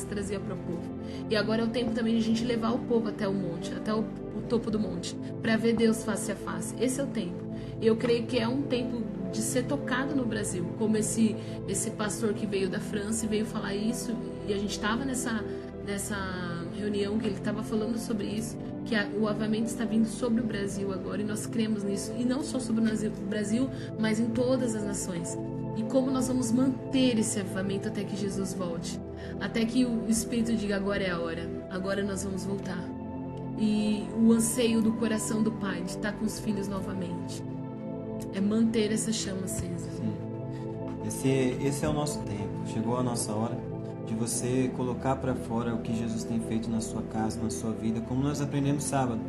trazia para o povo. E agora é o tempo também de a gente levar o povo até o monte, até o topo do monte, para ver Deus face a face. Esse é o tempo. E eu creio que é um tempo de ser tocado no Brasil, como esse pastor que veio da França e veio falar isso, e a gente estava nessa reunião que ele estava falando sobre isso, que o avivamento está vindo sobre o Brasil agora, e nós cremos nisso, e não só sobre o Brasil, mas em todas as nações. E como nós vamos manter esse avivamento até que Jesus volte, até que o Espírito diga, agora é a hora, agora nós vamos voltar. E o anseio do coração do Pai de estar com os filhos novamente é manter essa chama acesa. Sim. Esse é o nosso tempo. Chegou a nossa hora de você colocar para fora o que Jesus tem feito na sua casa, na sua vida. Como nós aprendemos sábado,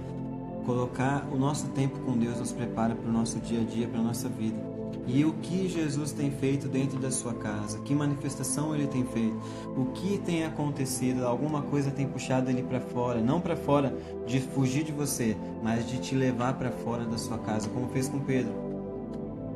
colocar o nosso tempo com Deus nos prepara para o nosso dia a dia, para a nossa vida. E o que Jesus tem feito dentro da sua casa, que manifestação ele tem feito, o que tem acontecido, alguma coisa tem puxado ele para fora, não para fora de fugir de você, mas de te levar para fora da sua casa, como fez com Pedro.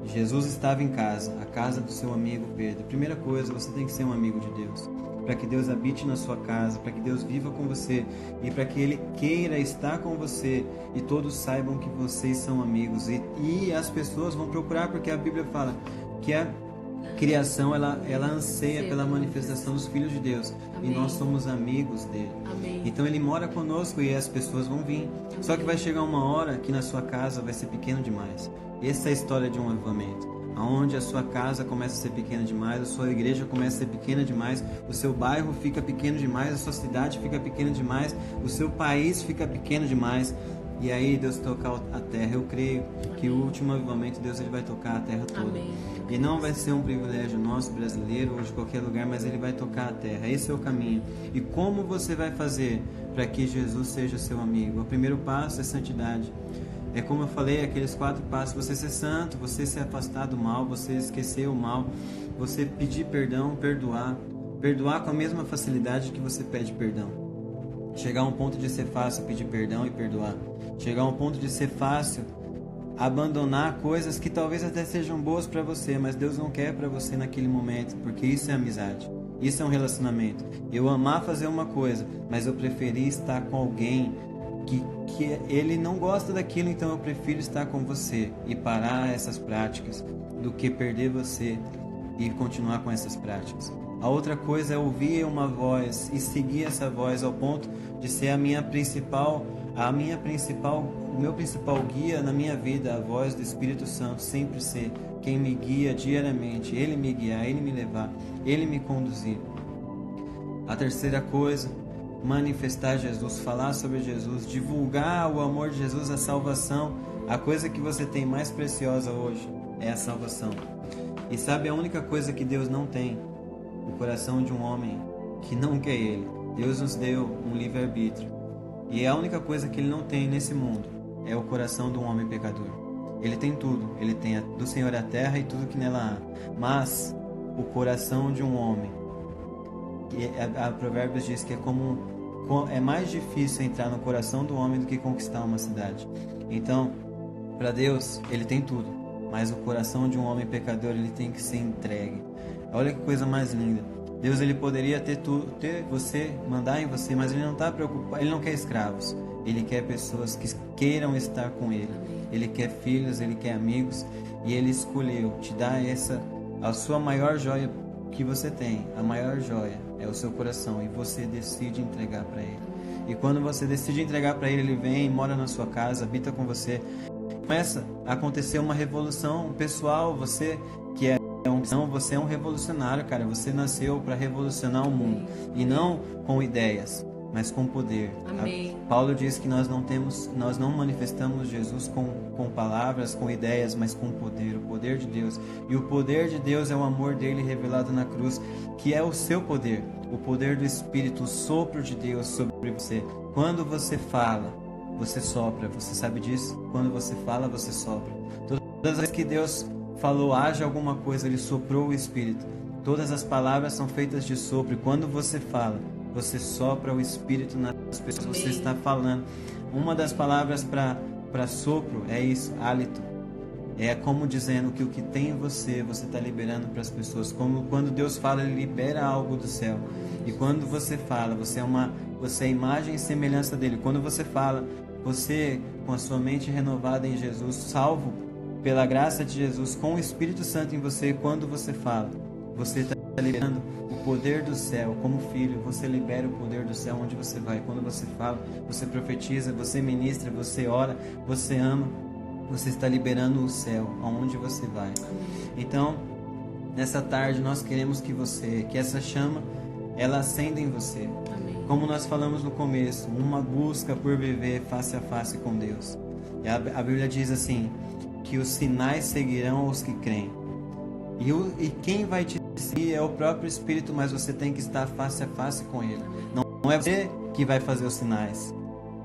Jesus estava em casa, a casa do seu amigo Pedro. Primeira coisa, você tem que ser um amigo de Deus, para que Deus habite na sua casa, para que Deus viva com você e para que Ele queira estar com você e todos saibam que vocês são amigos. E as pessoas vão procurar, porque a Bíblia fala que a criação ela anseia pela manifestação dos filhos de Deus. Amém. E nós somos amigos dele. Amém. Então ele mora conosco e as pessoas vão vir. Amém. Só que vai chegar uma hora que na sua casa vai ser pequeno demais. Essa é a história de um avivamento, onde a sua casa começa a ser pequena demais, a sua igreja começa a ser pequena demais, o seu bairro fica pequeno demais, a sua cidade fica pequena demais, o seu país fica pequeno demais. E aí Deus tocar a terra. Eu creio que o último avivamento, Deus ele vai tocar a terra toda. Amém. E não vai ser um privilégio nosso, brasileiro, ou de qualquer lugar, mas ele vai tocar a terra. Esse é o caminho. E como você vai fazer para que Jesus seja seu amigo? O primeiro passo é santidade. É como eu falei, aqueles 4 passos: você ser santo, você se afastar do mal, você esquecer o mal, você pedir perdão, perdoar com a mesma facilidade que você pede perdão. Chegar a um ponto de ser fácil pedir perdão e perdoar. Chegar a um ponto de ser fácil abandonar coisas que talvez até sejam boas para você, mas Deus não quer para você naquele momento, porque isso é amizade, isso é um relacionamento. Eu amar fazer uma coisa, mas eu preferi estar com alguém que ele não gosta daquilo, então eu prefiro estar com você e parar essas práticas do que perder você e continuar com essas práticas. A outra coisa é ouvir uma voz e seguir essa voz ao ponto de ser o meu principal guia na minha vida, a voz do Espírito Santo sempre ser quem me guia diariamente, Ele me guiar, Ele me levar, Ele me conduzir. A terceira coisa, manifestar Jesus, falar sobre Jesus, divulgar o amor de Jesus, a salvação. A coisa que você tem mais preciosa hoje é a salvação. E sabe a única coisa que Deus não tem? O coração de um homem que não quer Ele. Deus nos deu um livre-arbítrio. E a única coisa que Ele não tem nesse mundo é o coração de um homem pecador. Ele tem tudo. Ele tem do Senhor a terra e tudo que nela há. Mas o coração de um homem, a Provérbios diz que é mais difícil entrar no coração do homem do que conquistar uma cidade. Então, para Deus, Ele tem tudo. Mas o coração de um homem pecador, ele tem que ser entregue. Olha que coisa mais linda. Deus, ele poderia ter você, mandar em você, mas ele não está preocupado, ele não quer escravos. Ele quer pessoas que queiram estar com ele. Ele quer filhos, ele quer amigos, e ele escolheu te dar a sua maior joia que você tem. A maior joia é o seu coração, e você decide entregar para ele. E quando você decide entregar para ele, ele vem, mora na sua casa, habita com você. Começa a acontecer uma revolução pessoal. Você que você é um revolucionário, cara. Você nasceu para revolucionar o mundo, e não com ideias, mas com poder. Amém. Paulo diz que nós não manifestamos Jesus com palavras, com ideias, mas com poder, o poder de Deus. E o poder de Deus é o amor dele revelado na cruz, que é o seu poder, o poder do Espírito, o sopro de Deus sobre você. Quando você fala, você sopra. Você sabe disso? Quando você fala, você sopra. Todas as vezes que Deus falou, haja alguma coisa, ele soprou o Espírito. Todas as palavras são feitas de sopro, e quando você fala, você sopra o Espírito nas pessoas. Amém. Você está falando. Uma das palavras para sopro é isso, hálito. É como dizendo que o que tem em você está liberando para as pessoas. Como quando Deus fala, ele libera algo do céu. E quando você fala, você é imagem e semelhança dele. Quando você fala, você, com a sua mente renovada em Jesus, salvo pela graça de Jesus, com o Espírito Santo em você, quando você fala, você está liberando o poder do céu. Como filho, você libera o poder do céu onde você vai. Quando você fala, você profetiza, você ministra, você ora, você ama, você está liberando o céu aonde você vai. Então, nessa tarde, nós queremos que essa chama, ela acenda em você. Amém. Como nós falamos no começo, uma busca por viver face a face com Deus. E a Bíblia diz assim, que os sinais seguirão os que creem. E quem vai te seguir é o próprio Espírito, mas você tem que estar face a face com ele. Não é você que vai fazer os sinais.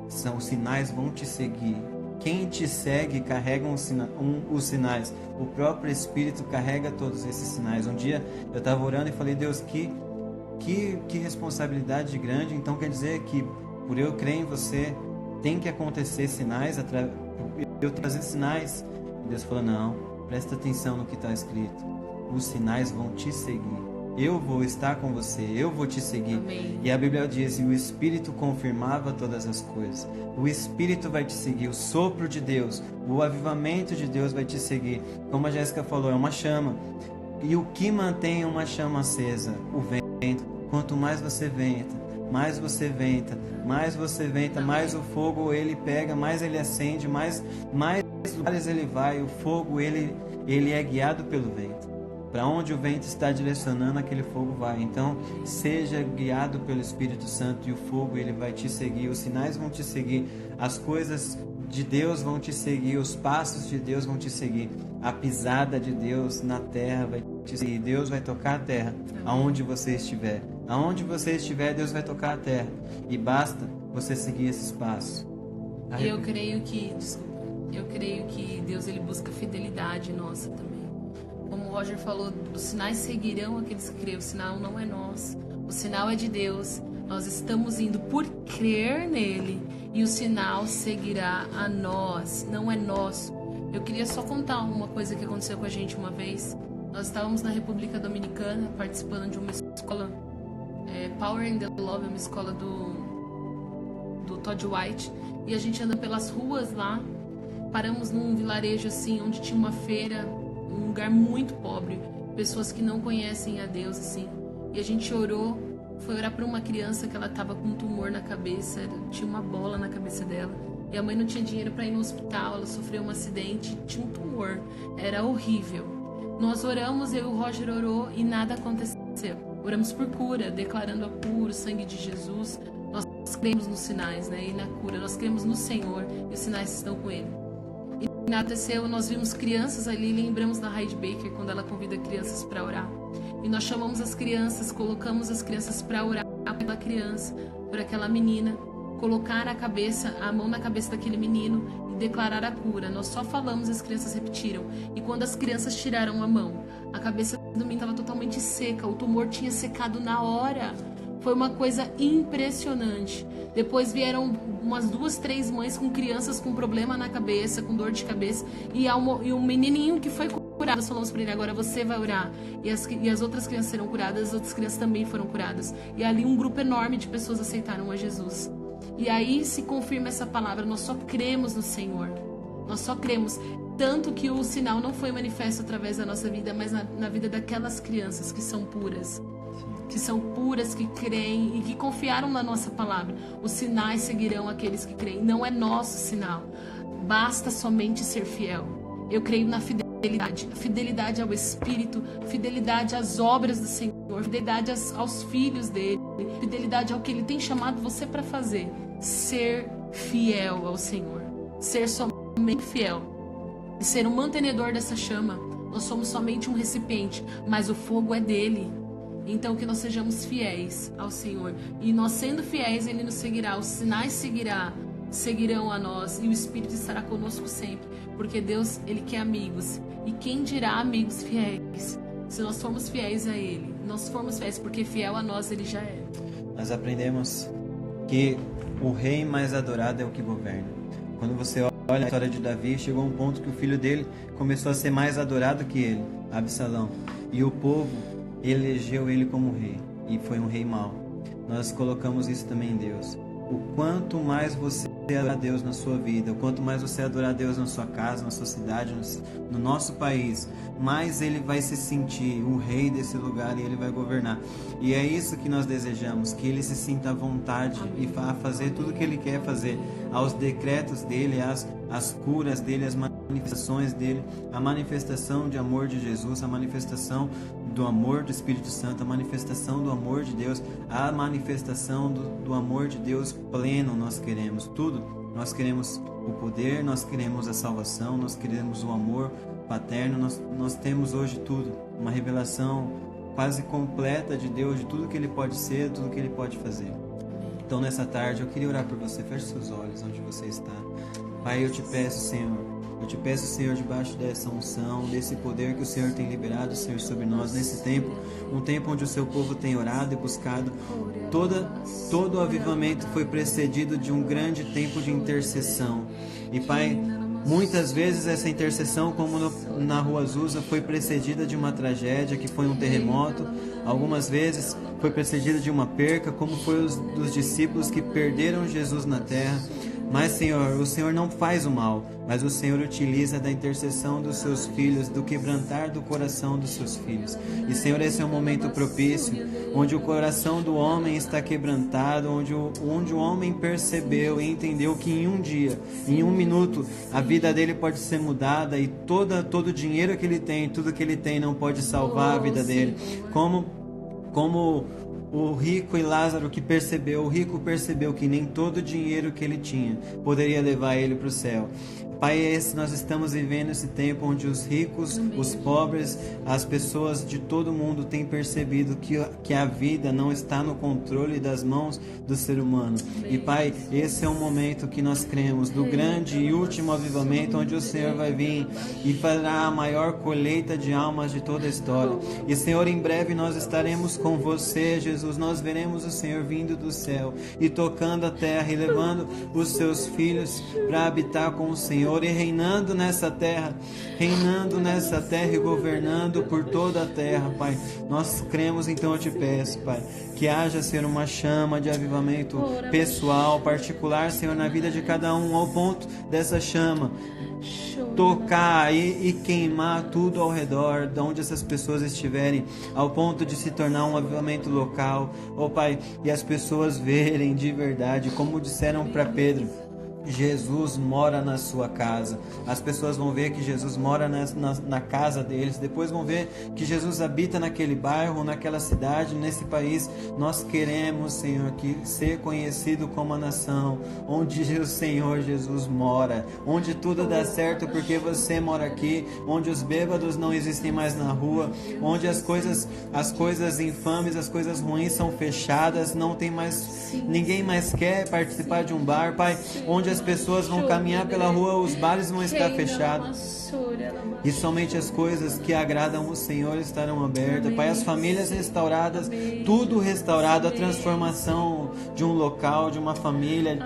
Os sinais vão te seguir. Quem te segue carrega os sinais. O próprio Espírito carrega todos esses sinais. Um dia eu estava orando e falei, Deus, que responsabilidade grande. Então quer dizer que por eu crer em você, tem que acontecer sinais, eu tenho que fazer sinais. Deus falou, não, presta atenção no que está escrito. Os sinais vão te seguir. Eu vou estar com você, eu vou te seguir. Amém. E a Bíblia diz, e o Espírito confirmava todas as coisas. O Espírito vai te seguir, o sopro de Deus, o avivamento de Deus vai te seguir. Como a Jéssica falou, é uma chama. E o que mantém uma chama acesa? O vento. Quanto mais você venta, mais você venta, mais o fogo ele pega, mais ele acende, mais lugares ele vai. O fogo ele é guiado pelo vento. Para onde o vento está direcionando, aquele fogo vai. Então, seja guiado pelo Espírito Santo, e o fogo ele vai te seguir, os sinais vão te seguir, as coisas de Deus vão te seguir, os passos de Deus vão te seguir, a pisada de Deus na terra vai te seguir. Deus vai tocar a terra aonde você estiver. Aonde você estiver, Deus vai tocar a terra. E basta você seguir esses passos. E eu creio que Deus ele busca fidelidade nossa também. Como o Roger falou, os sinais seguirão aqueles que creem. O sinal não é nosso, o sinal é de Deus. Nós estamos indo por crer nele, e o sinal seguirá a nós, não é nosso. Eu queria só contar uma coisa que aconteceu com a gente uma vez. Nós estávamos na República Dominicana participando de uma escola, Power and the Love, uma escola do Todd White, e a gente anda pelas ruas lá. Paramos num vilarejo assim, onde tinha uma feira, um lugar muito pobre, pessoas que não conhecem a Deus assim. E a gente orou, foi orar para uma criança que ela estava com um tumor na cabeça, tinha uma bola na cabeça dela, e a mãe não tinha dinheiro para ir no hospital, ela sofreu um acidente, tinha um tumor, era horrível. Nós oramos, eu e o Roger orou e nada aconteceu. Oramos por cura, declarando a cura, o sangue de Jesus. Nós cremos nos sinais, né? E na cura, nós cremos no Senhor, e os sinais estão com Ele. E nada aconteceu, nós vimos crianças ali, lembramos da Heidi Baker, quando ela convida crianças para orar. E nós chamamos as crianças, colocamos as crianças para orar pela criança, por aquela menina, colocar a mão na cabeça daquele menino e declarar a cura. Nós só falamos, as crianças repetiram. E quando as crianças tiraram a mão, a cabeça do menino estava totalmente seca, o tumor tinha secado na hora. Foi uma coisa impressionante. Depois vieram umas 2, 3 mães com crianças com problema na cabeça, com dor de cabeça, e um menininho que foi curadas, falamos para ele, agora você vai orar. E as outras crianças serão curadas, as outras crianças também foram curadas. E ali um grupo enorme de pessoas aceitaram a Jesus. E aí se confirma essa palavra, nós só cremos no Senhor. Nós só cremos. Tanto que o sinal não foi manifesto através da nossa vida, mas na vida daquelas crianças que são puras. Que são puras, que creem e que confiaram na nossa palavra. Os sinais seguirão aqueles que creem. Não é nosso sinal. Basta somente ser fiel. Eu creio na fidelidade. A fidelidade ao Espírito, fidelidade às obras do Senhor, fidelidade aos filhos dele, fidelidade ao que ele tem chamado você para fazer. Ser fiel ao Senhor. Ser somente fiel. E ser um mantenedor dessa chama. Nós somos somente um recipiente, mas o fogo é dele. Então que nós sejamos fiéis ao Senhor. E nós sendo fiéis, ele nos seguirá. Os sinais seguirão a nós. E o Espírito estará conosco sempre. Porque Deus, ele quer amigos. E quem dirá amigos fiéis? Se nós formos fiéis a ele. Nós formos fiéis, porque fiel a nós ele já é. Nós aprendemos que o rei mais adorado é o que governa. Quando você olha a história de Davi, chegou um ponto que o filho dele começou a ser mais adorado que ele, Absalão. E o povo elegeu ele como rei. E foi um rei mau. Nós colocamos isso também em Deus. O quanto mais você adorar a Deus na sua vida, o quanto mais você adorar a Deus na sua casa, na sua cidade, no nosso país, mais ele vai se sentir o rei desse lugar e ele vai governar. E é isso que nós desejamos, que ele se sinta à vontade e vá fazer tudo o que ele quer fazer, aos decretos dele, às curas dele, às manifestações dele, a manifestação de amor de Jesus, a manifestação do amor do Espírito Santo, a manifestação do amor de Deus, a manifestação do amor de Deus pleno. Nós queremos tudo. Nós queremos o poder, nós queremos a salvação, nós queremos o amor paterno. Nós temos hoje tudo, uma revelação quase completa de Deus, de tudo que ele pode ser, tudo que ele pode fazer. Então nessa tarde eu queria orar por você. Feche seus olhos onde você está. Pai, eu te peço, Senhor, debaixo dessa unção, desse poder que o Senhor tem liberado, Senhor, sobre nós nesse tempo, um tempo onde o seu povo tem orado e buscado. Todo o avivamento foi precedido de um grande tempo de intercessão. E, Pai, muitas vezes essa intercessão, como na Rua Azusa, foi precedida de uma tragédia, que foi um terremoto. Algumas vezes foi precedida de uma perca, como foi os dos discípulos que perderam Jesus na terra. Mas, Senhor, o Senhor não faz o mal, mas o Senhor utiliza da intercessão dos seus filhos, do quebrantar do coração dos seus filhos. E, Senhor, esse é um momento propício, onde o coração do homem está quebrantado, onde o homem percebeu e entendeu que em um dia, em um minuto, a vida dele pode ser mudada e todo o dinheiro que ele tem, tudo que ele tem não pode salvar a vida dele. Como o rico e Lázaro o rico percebeu que nem todo o dinheiro que ele tinha poderia levar ele para o céu. Pai, nós estamos vivendo esse tempo onde os ricos, os pobres, as pessoas de todo mundo têm percebido que a vida não está no controle das mãos do ser humano. E, Pai, esse é um momento que nós cremos, do grande e último avivamento, onde o Senhor vai vir e fará a maior colheita de almas de toda a história. E, Senhor, em breve nós estaremos com você, Jesus. Nós veremos o Senhor vindo do céu e tocando a terra e levando os seus filhos para habitar com o Senhor e reinando nessa terra e governando por toda a terra, Pai. Nós cremos, então eu te peço, Pai, que haja, Senhor, uma chama de avivamento pessoal, particular, Senhor, na vida de cada um, ao ponto dessa chama tocar e queimar tudo ao redor, de onde essas pessoas estiverem, ao ponto de se tornar um avivamento local, Pai, e as pessoas verem de verdade, como disseram para Pedro, Jesus mora na sua casa. As pessoas vão ver que Jesus mora na casa deles. Depois vão ver que Jesus habita naquele bairro, naquela cidade, nesse país. Nós queremos, Senhor, ser conhecido como a nação onde o Senhor Jesus mora, onde tudo dá certo porque você mora aqui, onde os bêbados não existem mais na rua, onde as coisas infames, as coisas ruins são fechadas, não tem mais, ninguém mais quer participar de um bar, Pai, onde as pessoas vão caminhar pela rua, os bares vão estar fechados. E somente as coisas que agradam o Senhor estarão abertas. Pai, as famílias restauradas, tudo restaurado, a transformação de um local, de uma família,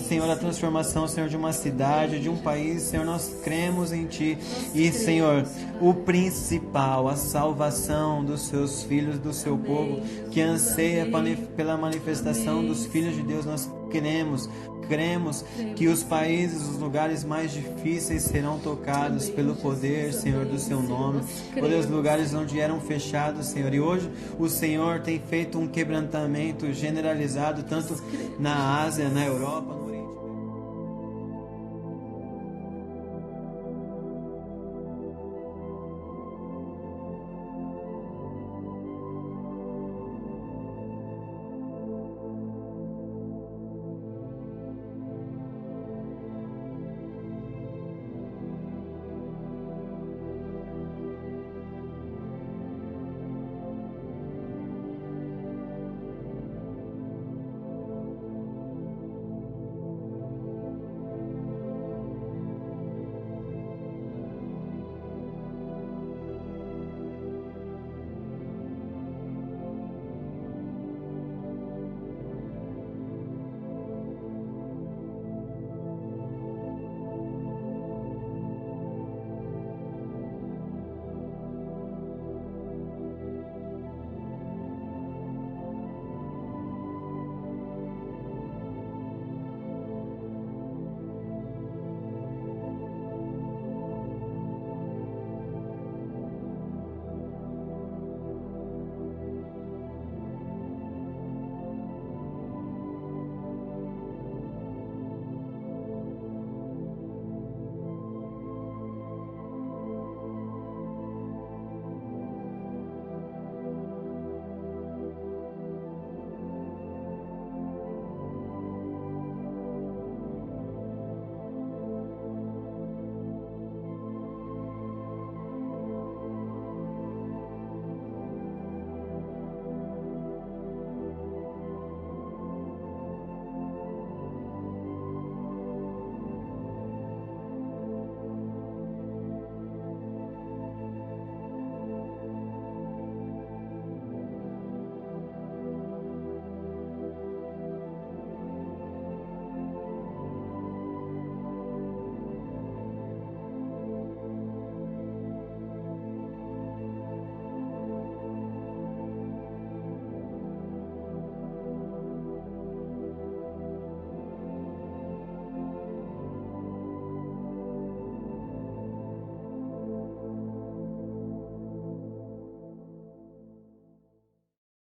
Senhor, a transformação, Senhor, de uma cidade, de um país. Senhor, nós cremos em Ti. E, Senhor, o principal, a salvação dos Seus filhos, do Seu povo, que anseia pela manifestação dos filhos de Deus. Nós cremos que os países, os lugares mais difíceis serão tocados pelo poder, Senhor, do Seu nome. Por os lugares onde eram fechados, Senhor. E hoje o Senhor tem feito um quebrantamento generalizado, tanto na Ásia, na Europa, no